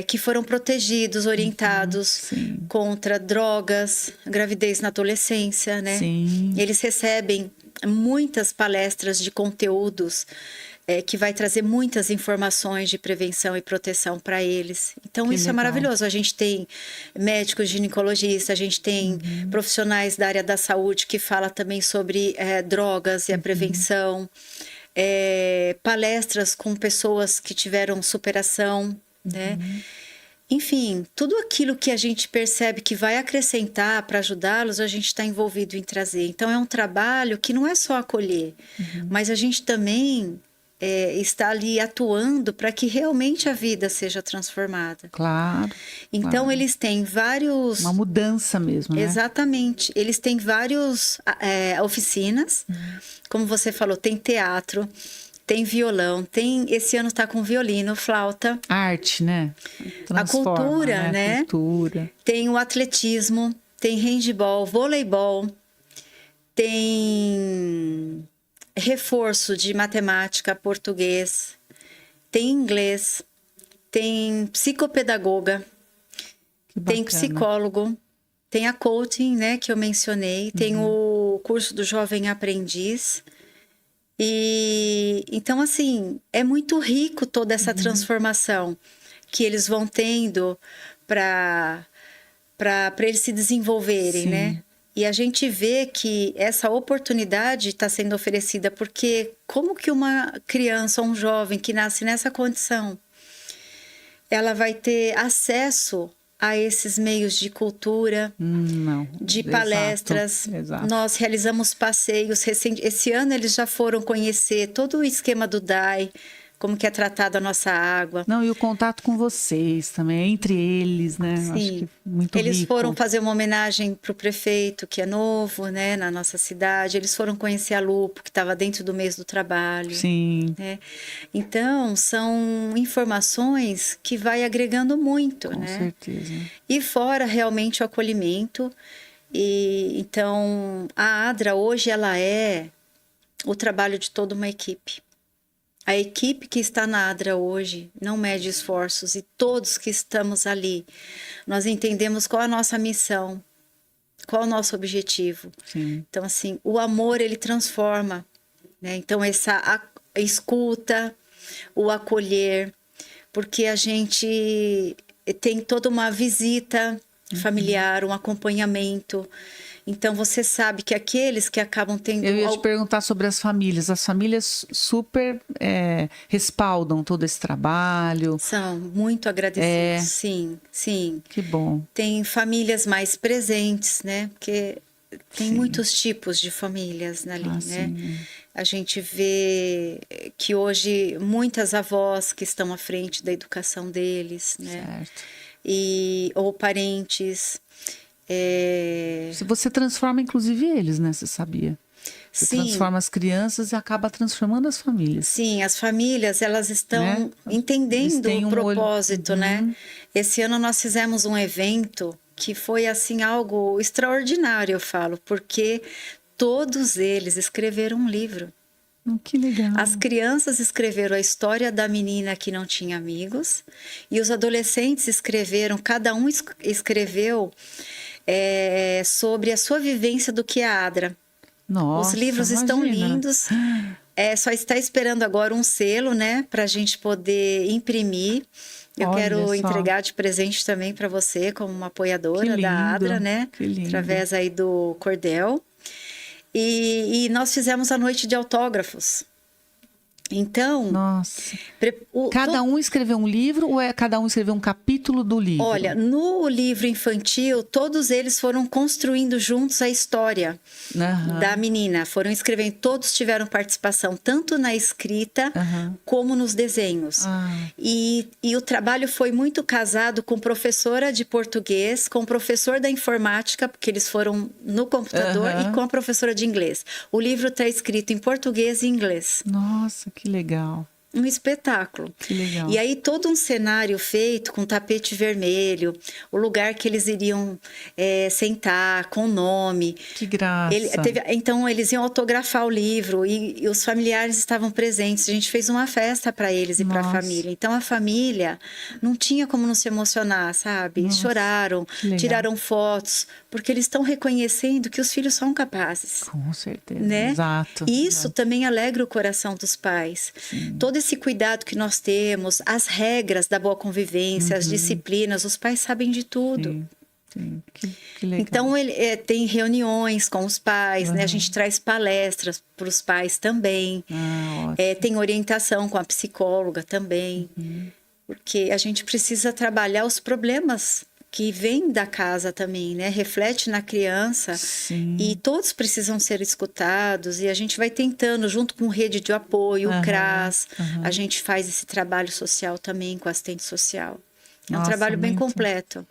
que foram protegidos, orientados contra drogas, gravidez na adolescência, né? Sim. Eles recebem muitas palestras de conteúdos que vai trazer muitas informações de prevenção e proteção para eles. Então, isso é maravilhoso. A gente tem médicos ginecologistas, a gente tem profissionais da área da saúde que fala também sobre drogas e a prevenção, palestras com pessoas que tiveram superação, né? Enfim, tudo aquilo que a gente percebe que vai acrescentar para ajudá-los, a gente está envolvido em trazer. Então, é um trabalho que não é só acolher, mas a gente também está ali atuando para que realmente a vida seja transformada. Claro. Então, eles têm vários... uma mudança mesmo, né? Exatamente. Eles têm várias oficinas. Como você falou, tem teatro, tem violão, esse ano está com violino, flauta. Arte, né? A cultura, né? Cultura. Tem o atletismo, tem handebol, voleibol, tem reforço de matemática, português, tem inglês, tem psicopedagoga, Que tem bacana. psicólogo, tem a coaching, né, que eu mencionei, tem o curso do Jovem Aprendiz. E então, assim, é muito rico toda essa transformação que eles vão tendo para eles se desenvolverem, Sim. né? E a gente vê que essa oportunidade está sendo oferecida, porque como que uma criança ou um jovem que nasce nessa condição, ela vai ter acesso a esses meios de cultura, Não. de Exato, palestras? exato. Nós realizamos passeios esse ano eles já foram conhecer todo o esquema do DAI, como que é tratada a nossa água. Não, e o contato com vocês também, entre eles, né? Eu acho que Sim, muito eles rico. foram fazer uma homenagem para o prefeito, que é novo, né, na nossa cidade. Eles foram conhecer a Lupo, que estava dentro do mês do trabalho. Sim, Né? Então, são informações que vai agregando muito, com né? certeza. E fora realmente o acolhimento. E então, a ADRA hoje ela é o trabalho de toda uma equipe. A equipe que está na ADRA hoje não mede esforços e todos que estamos ali, nós entendemos qual é a nossa missão, qual é o nosso objetivo. Sim. Então, assim, o amor, ele transforma, né? Então, essa escuta, o acolher, porque a gente tem toda uma visita familiar, um acompanhamento. Então, você sabe que aqueles que acabam tendo... Eu ia te perguntar sobre as famílias. As famílias super respaldam todo esse trabalho. São muito agradecidos, sim, sim. Que bom. Tem famílias mais presentes, né? Porque tem Sim. muitos tipos de famílias ali, né? Sim. A gente vê que hoje muitas avós que estão à frente da educação deles, né? Certo. Ou parentes. Você transforma, inclusive, eles, né? Você sabia? Você Sim. transforma as crianças e acaba transformando as famílias. Sim, as famílias, elas estão Né? Eles entendendo têm o um olho- propósito, né? Esse ano nós fizemos um evento que foi, assim, algo extraordinário, eu falo, porque todos eles escreveram um livro. Que legal. As crianças escreveram a história da menina que não tinha amigos e os adolescentes escreveram, cada um escreveu sobre a sua vivência do que é a ADRA. Nossa, Os livros estão imagina. lindos. Só está esperando agora um selo, né, para a gente poder imprimir. Eu Olha quero só. entregar de presente também para você, como uma Que apoiadora lindo, da ADRA, né? que lindo. Através aí do Cordel. E nós fizemos a noite de autógrafos. Então, Nossa. Cada um escreveu um livro ou cada um escreveu um capítulo do livro? Olha, no livro infantil, todos eles foram construindo juntos a história da menina. Foram escrevendo, todos tiveram participação, tanto na escrita como nos desenhos. E o trabalho foi muito casado com professora de português, com o professor da informática, porque eles foram no computador, e com a professora de inglês. O livro está escrito em português e inglês. Nossa, que legal. Um espetáculo. Que legal. E aí todo um cenário feito com tapete vermelho, o lugar que eles iriam sentar, com nome. Que graça. Então eles iam autografar o livro e os familiares estavam presentes. A gente fez uma festa para eles e para a família. Então a família não tinha como não se emocionar, sabe? Nossa, choraram, tiraram fotos, porque eles estão reconhecendo que os filhos são capazes. Com certeza, né? Exato. E isso também alegra o coração dos pais. Sim. Todo esse cuidado que nós temos, as regras da boa convivência, as disciplinas, os pais sabem de tudo. Sim. Que legal. Então, tem reuniões com os pais, né? A gente traz palestras para os pais também. Tem orientação com a psicóloga também. Porque a gente precisa trabalhar os problemas que vêm da casa também, né? Reflete na criança. Sim. E todos precisam ser escutados. E a gente vai tentando, junto com rede de apoio, o CRAS, a gente faz esse trabalho social também com assistente social. É um trabalho bem completo.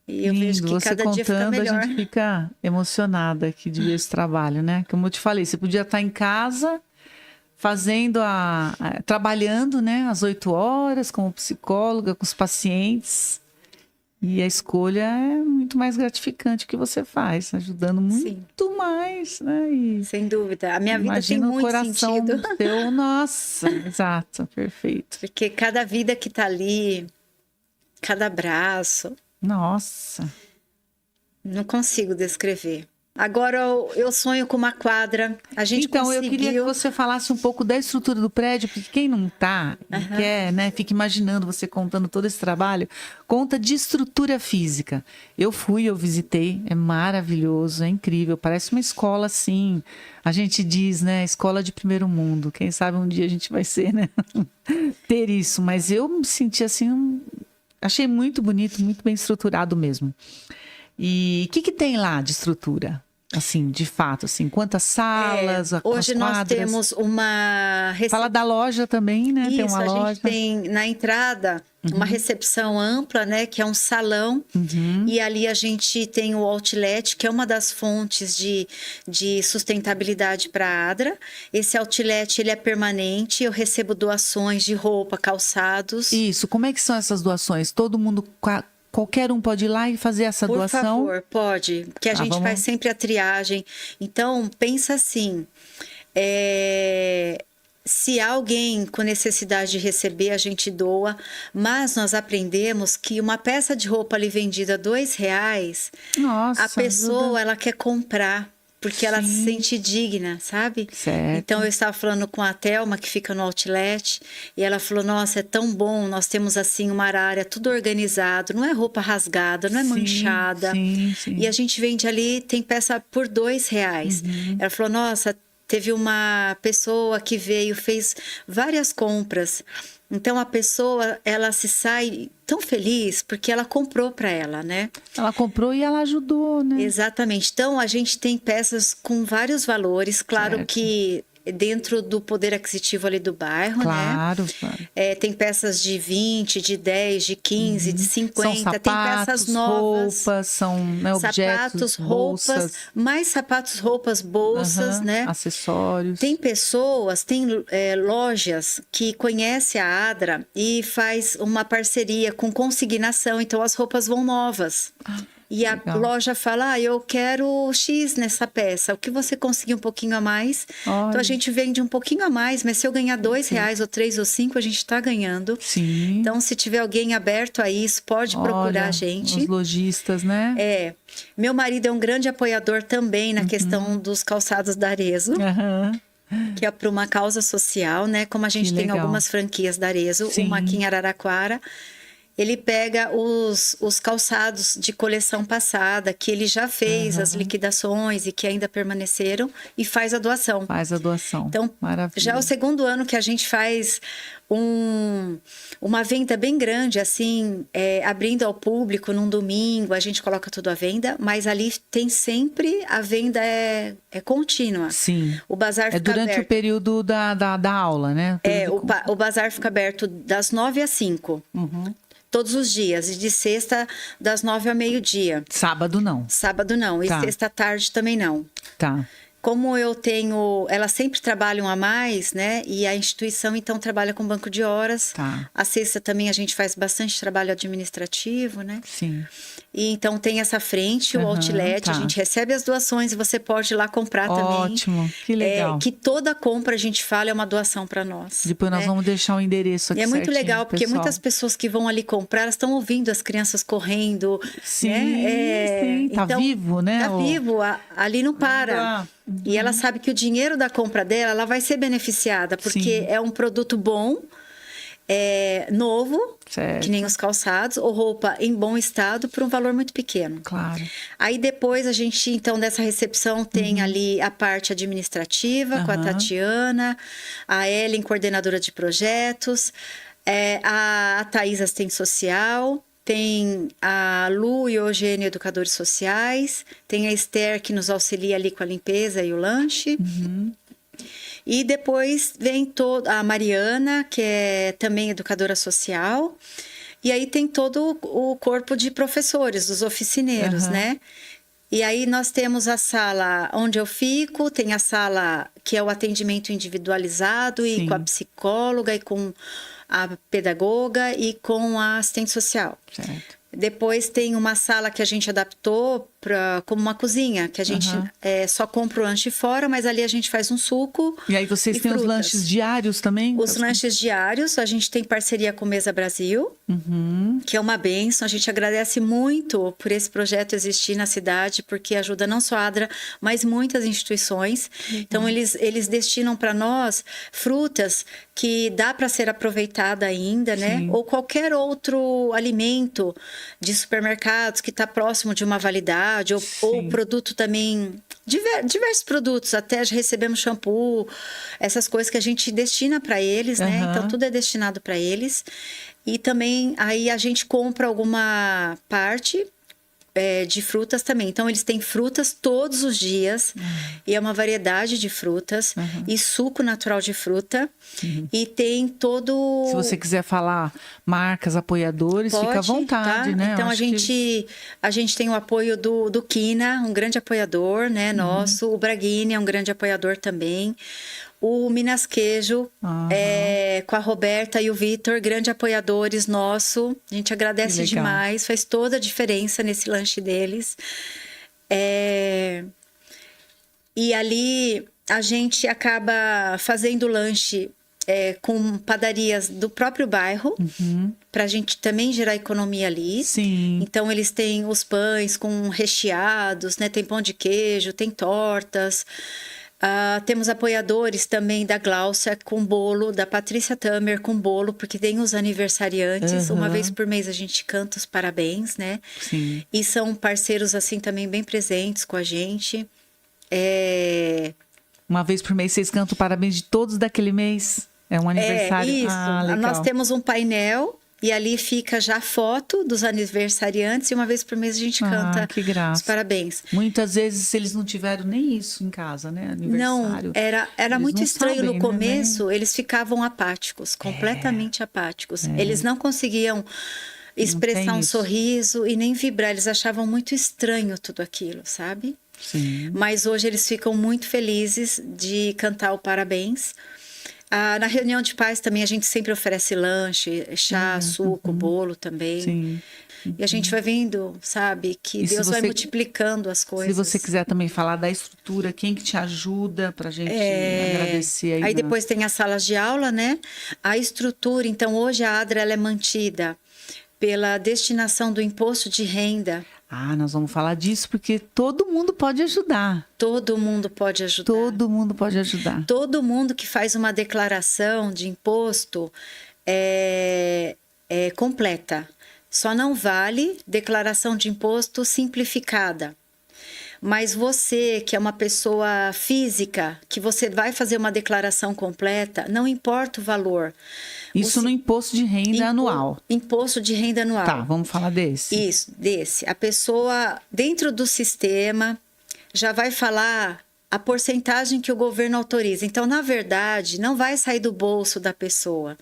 E eu vejo que cada dia fica melhor. A gente fica emocionada aqui de ver esse trabalho, né? Como eu te falei, você podia estar em casa fazendo trabalhando, né? Às 8 horas, como psicóloga, com os pacientes. E a escolha é muito mais gratificante que você faz, ajudando muito mais, né? E sem dúvida. A minha vida tem imagina o muito coração sentido. teu, nossa, exato, perfeito. Porque cada vida que tá ali, cada abraço, Nossa. não consigo descrever. Agora eu sonho com uma quadra. A gente Então, conseguiu. eu queria que você falasse um pouco da estrutura do prédio, porque quem não tá e quer, né, fica imaginando você contando todo esse trabalho, conta de estrutura física. Eu visitei, é maravilhoso, é incrível, parece uma escola assim, a gente diz, né, escola de primeiro mundo. Quem sabe um dia a gente vai ser, né, ter isso, mas eu me senti assim, achei muito bonito, muito bem estruturado mesmo. E o que tem lá de estrutura? Assim, de fato, assim, quantas salas, hoje as nós quadras? temos uma Fala da loja também, né? Isso, tem uma a loja. gente tem na entrada uma recepção ampla, né? Que é um salão. E ali a gente tem o outlet, que é uma das fontes de sustentabilidade para a Adra. Esse outlet, ele é permanente. Eu recebo doações de roupa, calçados. Isso, como é que são essas doações? Todo mundo... Qualquer um pode ir lá e fazer essa doação? Por favor, pode. Porque a gente faz sempre a triagem. Então, pensa assim. Se alguém com necessidade de receber, a gente doa. Mas nós aprendemos que uma peça de roupa ali vendida R$2, Nossa, a pessoa, ela quer comprar. Porque ela se sente digna, sabe? Certo. Então, eu estava falando com a Thelma, que fica no outlet, e ela falou, nossa, é tão bom, nós temos assim uma área tudo organizado, não é roupa rasgada, não é manchada. Sim. E a gente vende ali, tem peça por R$2. Ela falou, nossa, teve uma pessoa que veio, fez várias compras. Então, a pessoa, ela se sai tão feliz porque ela comprou para ela, né? Ela comprou e ela ajudou, né? Exatamente. Então, a gente tem peças com vários valores. Claro que dentro do poder aquisitivo ali do bairro, claro, né? Claro. Tem peças de 20, de 10, de 15, de 50. São sapatos, tem peças novas. roupas, são objetos, sapatos, roupas, bolsas. Mais sapatos, roupas, bolsas, né? Acessórios. Tem pessoas, tem lojas que conhecem a Adra e faz uma parceria com consignação, então as roupas vão novas. E a loja fala, eu quero X nessa peça. O que você conseguir um pouquinho a mais? Olha. Então, a gente vende um pouquinho a mais, mas se eu ganhar R$2 ou 3 ou 5, a gente está ganhando. Sim. Então, se tiver alguém aberto a isso, pode procurar a gente. Os lojistas, né? Meu marido é um grande apoiador também na questão dos calçados da Arezzo. Que é para uma causa social, né? Como a gente tem algumas franquias da Arezzo, uma aqui em Araraquara. Ele pega os calçados de coleção passada, que ele já fez as liquidações e que ainda permaneceram, e faz a doação. Faz a doação. Então, maravilha. Já é o segundo ano que a gente faz uma venda bem grande, assim, abrindo ao público num domingo, a gente coloca tudo à venda, mas ali tem sempre, a venda é contínua. Sim. O bazar fica durante aberto. O período da aula, né? O bazar fica aberto das 9 às 5. Todos os dias, e de sexta das 9 ao meio-dia. Sábado não. Sábado não, e sexta à tarde também não. Tá. Como eu tenho... Elas sempre trabalham a mais, né? E a instituição, então, trabalha com banco de horas. Tá. A sexta também a gente faz bastante trabalho administrativo, né? Sim. E então tem essa frente, o outlet, a gente recebe as doações e você pode ir lá comprar também. Ótimo, que legal. Que toda compra, a gente fala, é uma doação para nós. Depois nós vamos deixar o endereço aqui. E é muito certinho, legal, porque pessoal. Muitas pessoas que vão ali comprar, elas estão ouvindo as crianças correndo. Sim, né? sim. Tá então, vivo, né? Tá vivo, ali não para. E ela sabe que o dinheiro da compra dela, ela vai ser beneficiada, porque é um produto bom, novo, certo. Que nem os calçados, ou roupa em bom estado por um valor muito pequeno. Claro. Aí depois a gente, então, dessa recepção tem ali a parte administrativa com a Tatiana, a Ellen, coordenadora de projetos, a Thaís, assistente social, tem a Lu e o Eugênio, educadores sociais, tem a Esther, que nos auxilia ali com a limpeza e o lanche. E depois vem a Mariana, que é também educadora social. E aí tem todo o corpo de professores, dos oficineiros, né? E aí nós temos a sala onde eu fico, tem a sala que é o atendimento individualizado e com a psicóloga e com a pedagoga e com a assistente social. Certo. Depois tem uma sala que a gente adaptou como uma cozinha, que a gente só compra o lanche fora, mas ali a gente faz um suco. E aí vocês têm frutas. Os lanches diários também? Os lanches diários, a gente tem parceria com Mesa Brasil, que é uma bênção. A gente agradece muito por esse projeto existir na cidade, porque ajuda não só a ADRA, mas muitas instituições. Então, eles destinam para nós frutas que dá para ser aproveitada ainda, né? Sim. Ou qualquer outro alimento de supermercados que está próximo de uma validade, ou produto também, diversos produtos, até já recebemos shampoo, essas coisas que a gente destina para eles, né? Então, tudo é destinado para eles. E também, aí a gente compra alguma parte de frutas também. Então, eles têm frutas todos os dias, e é uma variedade de frutas, e suco natural de fruta, e tem todo... Se você quiser falar marcas, apoiadores, fica à vontade, tá? né? Então, a gente tem o apoio do Quina, um grande apoiador, né, nosso. O Braghini é um grande apoiador também. O Minas Queijo, com a Roberta e o Vitor, grandes apoiadores nosso. A gente agradece demais, faz toda a diferença nesse lanche deles. E ali a gente acaba fazendo lanche com padarias do próprio bairro, para a gente também gerar economia ali. Sim. Então, eles têm os pães com recheados, né? Tem pão de queijo, tem tortas. Temos apoiadores também da Gláucia com bolo, da Patrícia Tamer com bolo, porque tem os aniversariantes. Uma vez por mês a gente canta os parabéns, né? Sim. E são parceiros, assim, também bem presentes com a gente. Uma vez por mês vocês cantam parabéns de todos daquele mês? É um aniversário? Isso. Legal. Nós temos um painel... E ali fica já a foto dos aniversariantes, e uma vez por mês a gente canta que graça. os parabéns. Muitas vezes eles não tiveram nem isso em casa, né? Aniversário. Não, era muito estranho no começo, né? Eles ficavam apáticos, completamente apáticos. Eles não conseguiam expressar um sorriso e nem vibrar, eles achavam muito estranho tudo aquilo, sabe? Sim. Mas hoje eles ficam muito felizes de cantar o parabéns. Na reunião de pais também a gente sempre oferece lanche, chá, suco, bolo também. Sim. E a gente vai vendo, sabe, que Deus vai multiplicando as coisas. Se você quiser também falar da estrutura, quem que te ajuda pra gente agradecer aí. Depois tem as salas de aula, né? A estrutura, então hoje a ADRA ela é mantida pela destinação do imposto de renda. Nós vamos falar disso porque todo mundo pode ajudar. Todo mundo pode ajudar. Todo mundo pode ajudar. Todo mundo que faz uma declaração de imposto é completa. Só não vale declaração de imposto simplificada. Mas você, que é uma pessoa física, que você vai fazer uma declaração completa, não importa o valor. Isso no imposto de renda anual. Imposto de renda anual. Tá, vamos falar desse. Isso, desse. A pessoa, dentro do sistema, já vai falar a porcentagem que o governo autoriza. Então, na verdade, não vai sair do bolso da pessoa.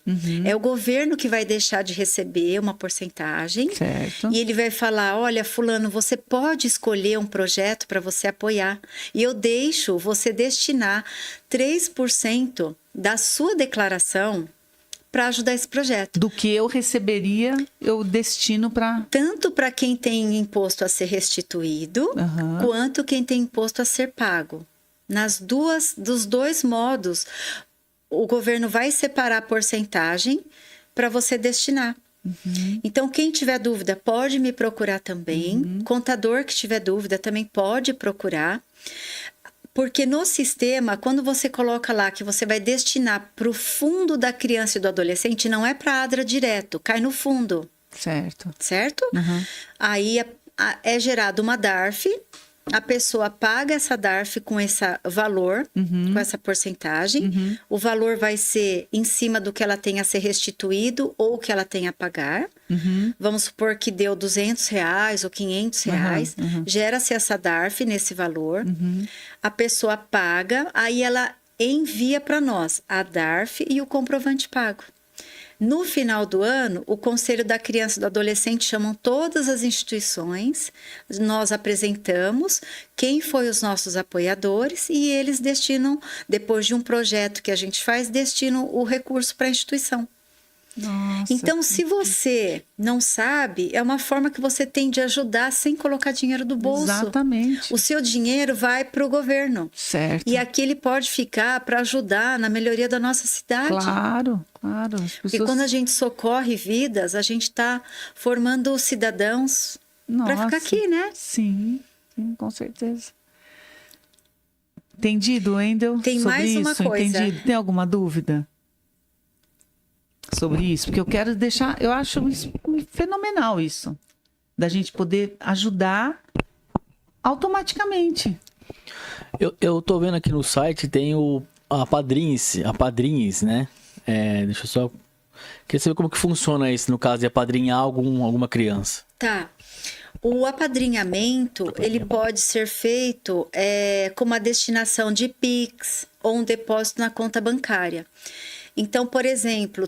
É o governo que vai deixar de receber uma porcentagem. Certo. E ele vai falar, olha, fulano, você pode escolher um projeto para você apoiar. E eu deixo você destinar 3% da sua declaração para ajudar esse projeto. Do que eu receberia, eu destino para... Tanto para quem tem imposto a ser restituído, quanto quem tem imposto a ser pago. Dos dois modos, o governo vai separar a porcentagem para você destinar. Então, quem tiver dúvida, pode me procurar também. Contador que tiver dúvida, também pode procurar. Porque no sistema, quando você coloca lá que você vai destinar para o fundo da criança e do adolescente, não é para a ADRA direto, cai no fundo. Certo. Certo? Aí é gerada uma DARF, a pessoa paga essa DARF com esse valor, com essa porcentagem. O valor vai ser em cima do que ela tem a ser restituído ou que ela tem a pagar. Vamos supor que deu R$200 ou R$500. Gera-se essa DARF nesse valor. A pessoa paga, aí ela envia para nós a DARF e o comprovante pago. No final do ano, o Conselho da Criança e do Adolescente chamam todas as instituições, nós apresentamos quem foi os nossos apoiadores e eles destinam, depois de um projeto que a gente faz, destinam o recurso para a instituição. Nossa, Então, se você não sabe, é uma forma que você tem de ajudar sem colocar dinheiro do bolso. exatamente. O seu dinheiro vai para o governo. Certo. E aqui ele pode ficar para ajudar na melhoria da nossa cidade. Claro, claro. As E pessoas... quando a gente socorre vidas, a gente está formando cidadãos para ficar aqui, né? Sim, com certeza. Entendido, Wendel? Tem sobre mais uma isso? coisa. Entendido? Tem alguma dúvida sobre isso? Porque eu quero deixar... Eu acho isso fenomenal isso. Da gente poder ajudar automaticamente. Eu tô vendo aqui no site, tem a Padrinhos, né? Deixa eu só... Queria saber como que funciona isso, no caso de apadrinhar alguma criança. Tá. O apadrinhamento, ele pode ser feito com uma destinação de Pix ou um depósito na conta bancária. Então, por exemplo,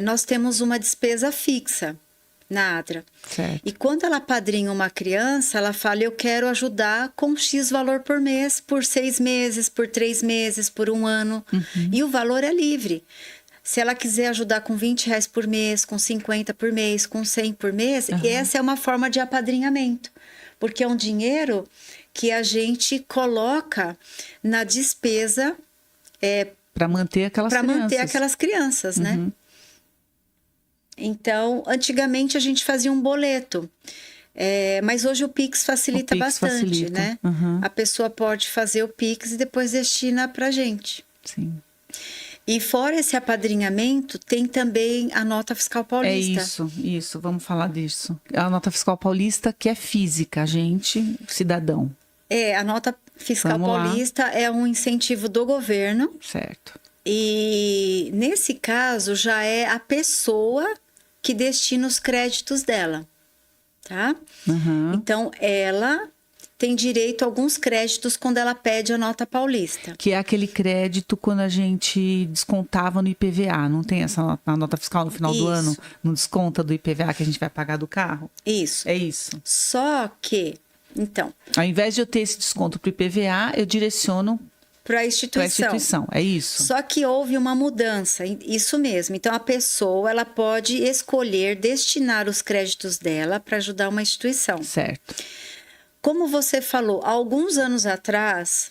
nós temos uma despesa fixa na ADRA. Certo. E quando ela apadrinha uma criança, ela fala, eu quero ajudar com X valor por mês, por 6 meses, por 3 meses, por 1 ano. E o valor é livre. Se ela quiser ajudar com R$20 por mês, com 50 por mês, com 100 por mês, essa é uma forma de apadrinhamento. Porque é um dinheiro que a gente coloca na despesa Para manter aquelas crianças. para manter aquelas crianças, né? Então, antigamente a gente fazia um boleto. Mas hoje o Pix facilita bastante, facilita. né? A pessoa pode fazer o Pix e depois destina pra gente. Sim. E fora esse apadrinhamento, tem também a nota fiscal paulista. Isso, vamos falar disso. A nota fiscal paulista, que é física, a gente, cidadão. A nota fiscal Vamos lá. paulista é um incentivo do governo. Certo. E nesse caso já é a pessoa que destina os créditos dela, tá? Então ela tem direito a alguns créditos quando ela pede a nota paulista. Que é aquele crédito quando a gente descontava no IPVA. Não tem essa nota fiscal no final do Isso. ano? Não desconta do IPVA que a gente vai pagar do carro? Isso. É isso. Só que, então, Ao invés de eu ter esse desconto para o IPVA, eu direciono para a para a instituição. instituição. É isso? Só que houve uma mudança, isso mesmo. Então, a pessoa ela pode escolher destinar os créditos dela para ajudar uma instituição. Certo. Como você falou, há alguns anos atrás,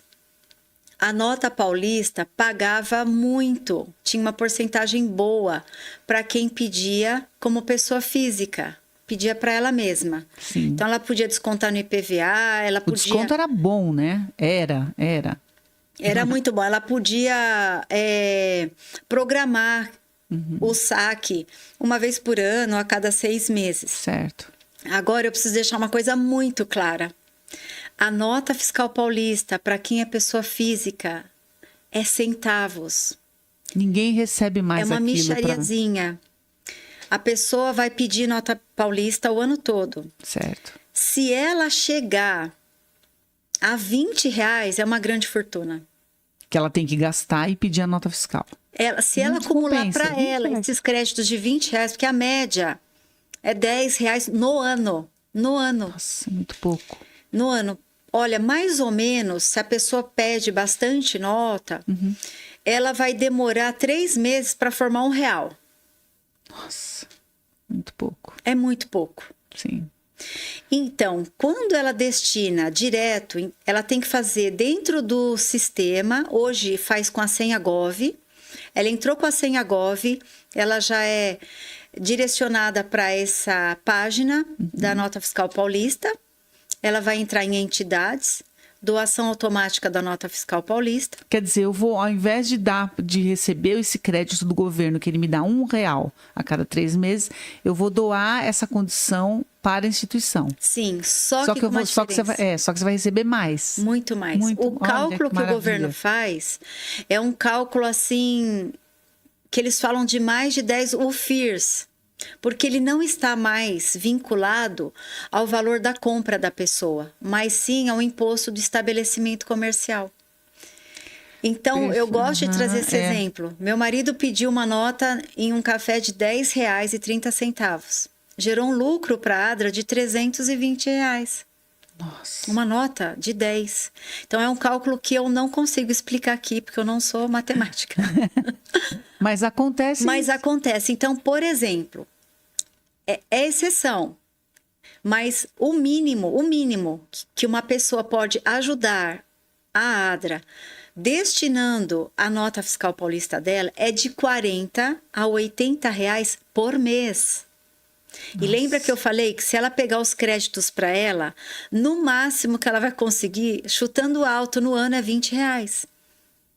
a nota paulista pagava muito, tinha uma porcentagem boa para quem pedia como pessoa física, pedia para ela mesma. Sim. Então, ela podia descontar no IPVA, ela O podia... desconto era bom, né? Era. Era muito bom. Ela podia programar o saque uma vez por ano, a cada 6 meses. Certo. Agora, eu preciso deixar uma coisa muito clara. A nota fiscal paulista, para quem é pessoa física, é centavos. Ninguém recebe mais É uma aquilo mixariazinha. A pessoa vai pedir nota paulista o ano todo. Certo. Se ela chegar a R$20, é uma grande fortuna. Que ela tem que gastar e pedir a nota fiscal. Se ela acumular compensa, para ela R$20. esses créditos de R$20, porque a média é R$10 no ano. No ano. Nossa, muito pouco. No ano. Olha, mais ou menos, se a pessoa pede bastante nota, ela vai demorar 3 meses para formar R$1. Nossa, muito pouco. É muito pouco. Sim. Então, quando ela destina direto, ela tem que fazer dentro do sistema. Hoje faz com a senha Gov. Ela entrou com a senha Gov, ela já é direcionada para essa página da Nota Fiscal Paulista. Ela vai entrar em entidades, doação automática da Nota Fiscal Paulista. Quer dizer, eu vou, ao invés de receber esse crédito do governo, que ele me dá R$1 a cada 3 meses, eu vou doar essa condição para a instituição. Sim, só que você vai receber mais. Muito mais. O cálculo que o governo faz é um cálculo assim que eles falam de mais de 10 UFIRs, porque ele não está mais vinculado ao valor da compra da pessoa, mas sim ao imposto do estabelecimento comercial. Então, eu gosto de trazer esse exemplo. Meu marido pediu uma nota em um café de R$10,30. Gerou um lucro para a ADRA de R$320. Nossa. Uma nota de 10. Então, é um cálculo que eu não consigo explicar aqui, porque eu não sou matemática. Mas acontece. Mas acontece. Então, por exemplo, é exceção. Mas o mínimo que uma pessoa pode ajudar a ADRA destinando a nota fiscal paulista dela é de R$40 a R$80 por mês. E lembra que eu falei que se ela pegar os créditos para ela, no máximo que ela vai conseguir, chutando alto no ano, é R$20.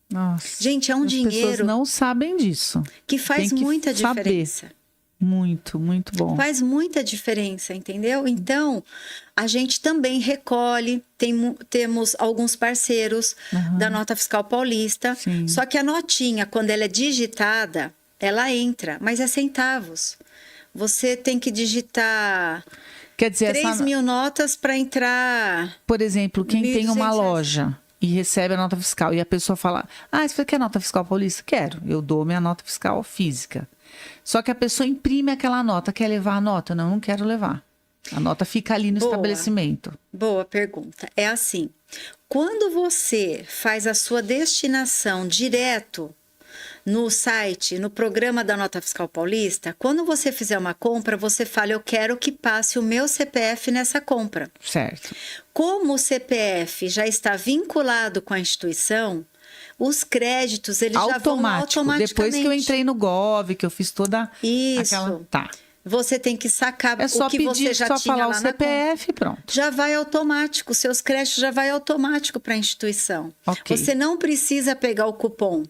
Nossa. Gente, é um As pessoas dinheiro não sabem disso. que faz Tem que muita saber. diferença. Muito, muito bom. Faz muita diferença, entendeu? Então, a gente também recolhe, temos alguns parceiros da nota fiscal paulista, Sim. só que a notinha, quando ela é digitada, ela entra, mas é centavos. Você tem que digitar Quer dizer, 3 mil notas para entrar. por exemplo, quem tem uma R$1.200. loja e recebe a nota fiscal e a pessoa fala: ah, você quer nota fiscal paulista? Quero, eu dou minha nota fiscal física. Só que a pessoa imprime aquela nota, quer levar a nota? Não, não quero levar. A nota fica ali no Boa. estabelecimento. Boa pergunta. É assim, quando você faz a sua destinação direto no site, no programa da Nota Fiscal Paulista, quando você fizer uma compra, você fala: eu quero que passe o meu CPF nessa compra. Certo. Como o CPF já está vinculado com a instituição, os créditos eles já vão automaticamente. Depois que eu entrei no Gov, que eu fiz toda Isso. aquela... Tá. Você tem que sacar É só o que pedir, você já só tinha falar lá o na conta. CPF, pronto. Já vai automático, seus créditos já vai automático para a instituição. Ok. Você não precisa pegar o cupom.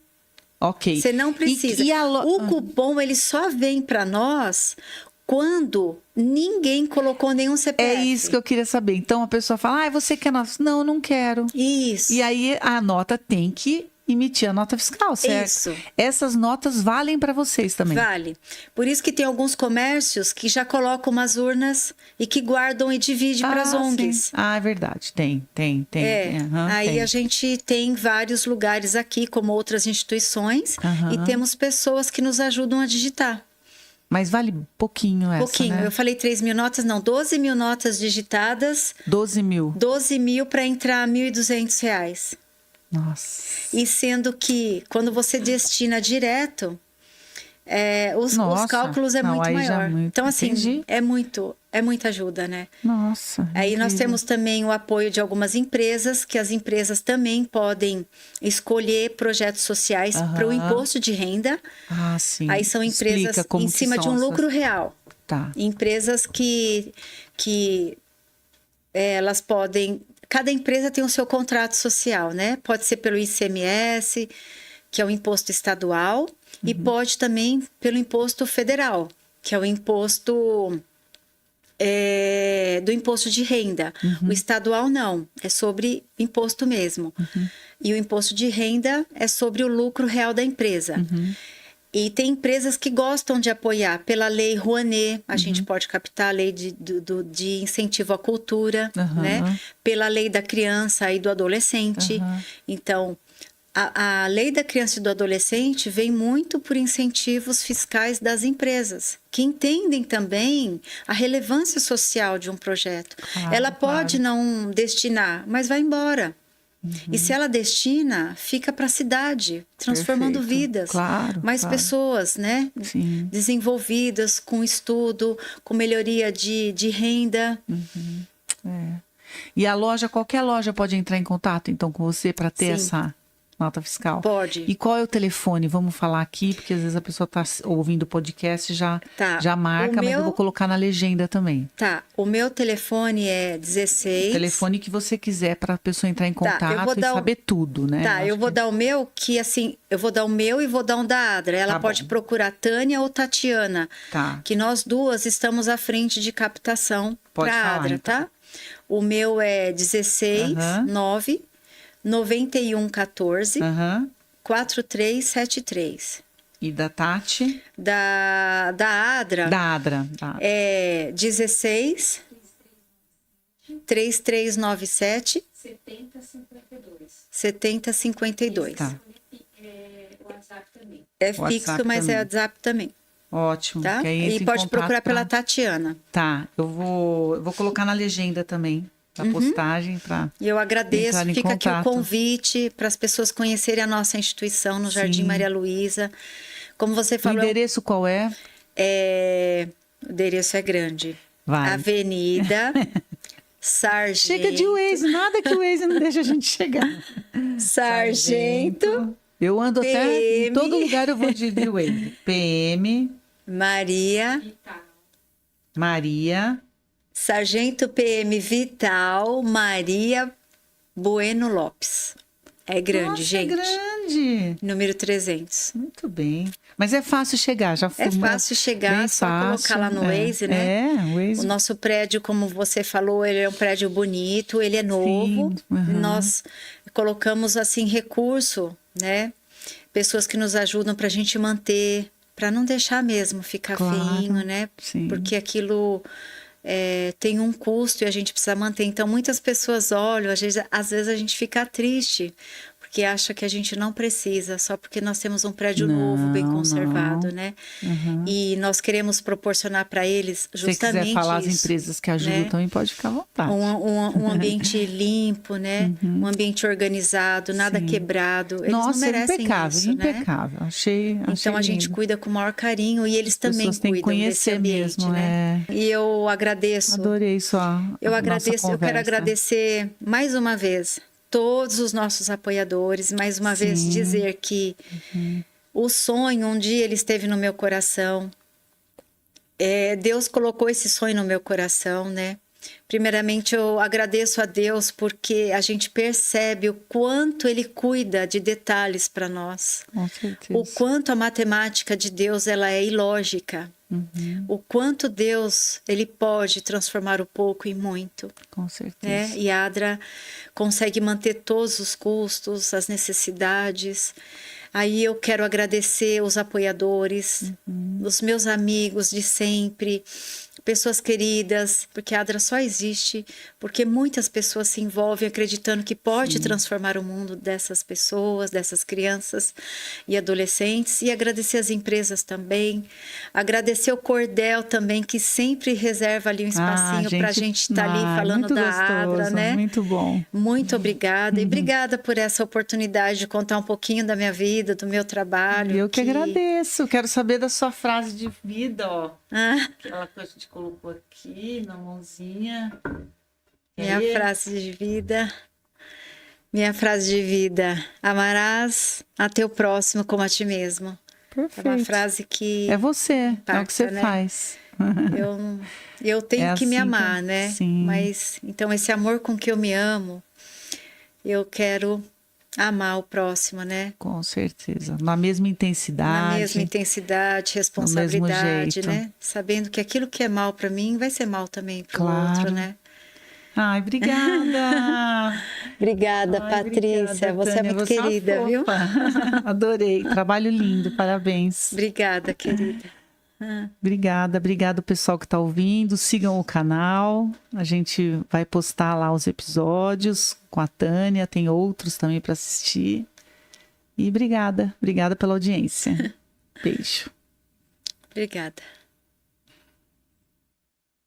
Ok. Você não precisa. O cupom ele só vem para nós quando ninguém colocou nenhum CPF. É isso que eu queria saber. Então a pessoa fala: ah, você quer nota? Não, não quero. Isso. E aí a nota tem que emitir a nota fiscal, certo? Isso. Essas notas valem para vocês também. Vale. Por isso que tem alguns comércios que já colocam umas urnas e que guardam e dividem para as ONGs. Sim. Ah, é verdade. Tem. Aí tem. a gente tem vários lugares aqui, como outras instituições, Aham. e temos pessoas que nos ajudam a digitar. Mas vale pouquinho essa, Pouquinho. né? Eu falei 3 mil notas, não, 12 mil notas digitadas, 12 mil. 12 mil para entrar R$1.200. Nossa. E sendo que quando você destina direto, os cálculos é Não, muito aí já maior. muito. Então, assim, Entendi. é muita ajuda, né? Nossa. Aí nós incrível. temos também o apoio de algumas empresas, que as empresas também podem escolher projetos sociais para o imposto de renda. Ah, sim. Aí são empresas Explica como em que cima são de um essas- lucro real. Tá. Empresas que elas podem... Cada empresa tem o seu contrato social, né? Pode ser pelo ICMS, que é o imposto estadual, e pode também pelo imposto federal, que é o imposto do imposto de renda. O estadual não, é sobre imposto mesmo. E o imposto de renda é sobre o lucro real da empresa. E tem empresas que gostam de apoiar pela lei Rouanet, a gente pode captar a lei de incentivo à cultura, né? Pela lei da criança e do adolescente. Então, a lei da criança e do adolescente vem muito por incentivos fiscais das empresas, que entendem também a relevância social de um projeto. Claro, Ela pode não destinar, mas vai embora. E se ela destina, fica para a cidade, transformando Perfeito. vidas. Claro, Mais claro. pessoas, né? Sim. Desenvolvidas com estudo, com melhoria de renda. E a loja, qualquer loja pode entrar em contato, então, com você para ter Sim. essa nota fiscal? Pode. E qual é o telefone? Vamos falar aqui, porque às vezes a pessoa está ouvindo o podcast e Tá. já marca, O mas meu- eu vou colocar na legenda também. Tá, o meu telefone é 16... O telefone que você quiser para a pessoa entrar em Tá, eu contato vou e dar o- saber tudo, né? Tá, eu acho vou que- dar o meu, que assim, eu vou dar o meu e vou dar um da Adra. Ela Tá pode bom. procurar Tânia ou Tatiana, Tá. que nós duas estamos à frente de captação Pode para falar, Adra, então. tá? O meu é 16 Aham. 9 91 14 Aham. 4373. E da Tati? Da Adra Da Adra. Tá. é 16 3397 7052. Tá. É WhatsApp fixo, mas também. é WhatsApp também, Ótimo. tá? que aí entra E em pode contato procurar pela pra- Tatiana. Tá, eu vou colocar na legenda também. para postagem, para E eu agradeço, entrar em fica aqui o contato. convite para as pessoas conhecerem a nossa instituição no Jardim Sim. Maria Luísa. Como você O falou, endereço qual é? o endereço é grande. Vai. Avenida Sargento. Chega de Waze, nada que o Waze não deixa a gente chegar. Sargento Eu ando até em PM. todo lugar, eu vou de Waze. PM, Maria. Maria. Sargento PM Vital Maria Bueno Lopes. É grande, Nossa, gente. é grande. Número 300. Muito bem. Mas é fácil chegar, já fui. É fácil chegar, bem só fácil, colocar lá no Waze, né? É, o Waze. O nosso prédio, como você falou, ele é um prédio bonito, ele é novo. uhum. Nós colocamos, assim, recurso, né? Pessoas que nos ajudam para a gente manter, para não deixar mesmo ficar Claro, feinho, né? sim. Porque aquilo tem um custo e a gente precisa manter. Então, muitas pessoas olham, às vezes a gente fica triste, porque acha que a gente não precisa, só porque nós temos um prédio novo, bem Não, conservado, não. né? Uhum. E nós queremos proporcionar para eles Se você justamente quiser falar as isso, empresas que ajudam, né? também pode ficar à vontade. Um ambiente limpo, né? Um ambiente organizado, nada Sim. quebrado. Eles Nossa, não merecem impecável, isso, né? impecável. Achei Então a gente lindo. cuida com o maior carinho e eles As também pessoas têm que cuidam desse conhecer ambiente, mesmo, né? E eu agradeço. Adorei sua Eu nossa agradeço, eu quero conversa. agradecer mais uma vez todos os nossos apoiadores, mais uma vez Sim. dizer que o sonho, um dia ele esteve no meu coração. Deus colocou esse sonho no meu coração, né? Primeiramente, eu agradeço a Deus porque a gente percebe o quanto Ele cuida de detalhes para nós. Com certeza. O quanto a matemática de Deus ela é ilógica. O quanto Deus ele pode transformar o pouco em muito. Com certeza. Né? E a Adra consegue manter todos os custos, as necessidades. Aí eu quero agradecer os apoiadores, os meus amigos de sempre, pessoas queridas, porque a Adra só existe porque muitas pessoas se envolvem acreditando que pode transformar o mundo dessas pessoas, dessas crianças e adolescentes. E agradecer as empresas também, agradecer o Cordel também, que sempre reserva ali um espacinho para a gente estar ali falando muito da gostoso, Adra, né? Muito bom. Muito obrigada. E obrigada por essa oportunidade de contar um pouquinho da minha vida, do meu trabalho. Eu que agradeço. Quero saber da sua frase de vida, ó. Aquela que a gente colocou aqui na mãozinha. Minha frase de vida. Minha frase de vida. Amarás a teu próximo como a ti mesmo. Perfeito. É uma frase que É você, é o que você né? faz. Eu tenho que me assim amar, né? Sim. Mas então esse amor com que eu me amo, eu quero amar o próximo, né? Com certeza. Na mesma intensidade. Na mesma intensidade, responsabilidade, jeito. né? Sabendo que aquilo que é mal para mim vai ser mal também para o Claro. outro, né? Ai, obrigada. Obrigada, Ai, Patrícia. obrigada, você Tânia, é muito você uma querida, viu? fofa. Adorei. Trabalho lindo, parabéns. Obrigada, querida. Obrigada, pessoal que está ouvindo. Sigam o canal. A gente vai postar lá os episódios com a Tânia. Tem outros também para assistir. E obrigada pela audiência. Beijo. Obrigada.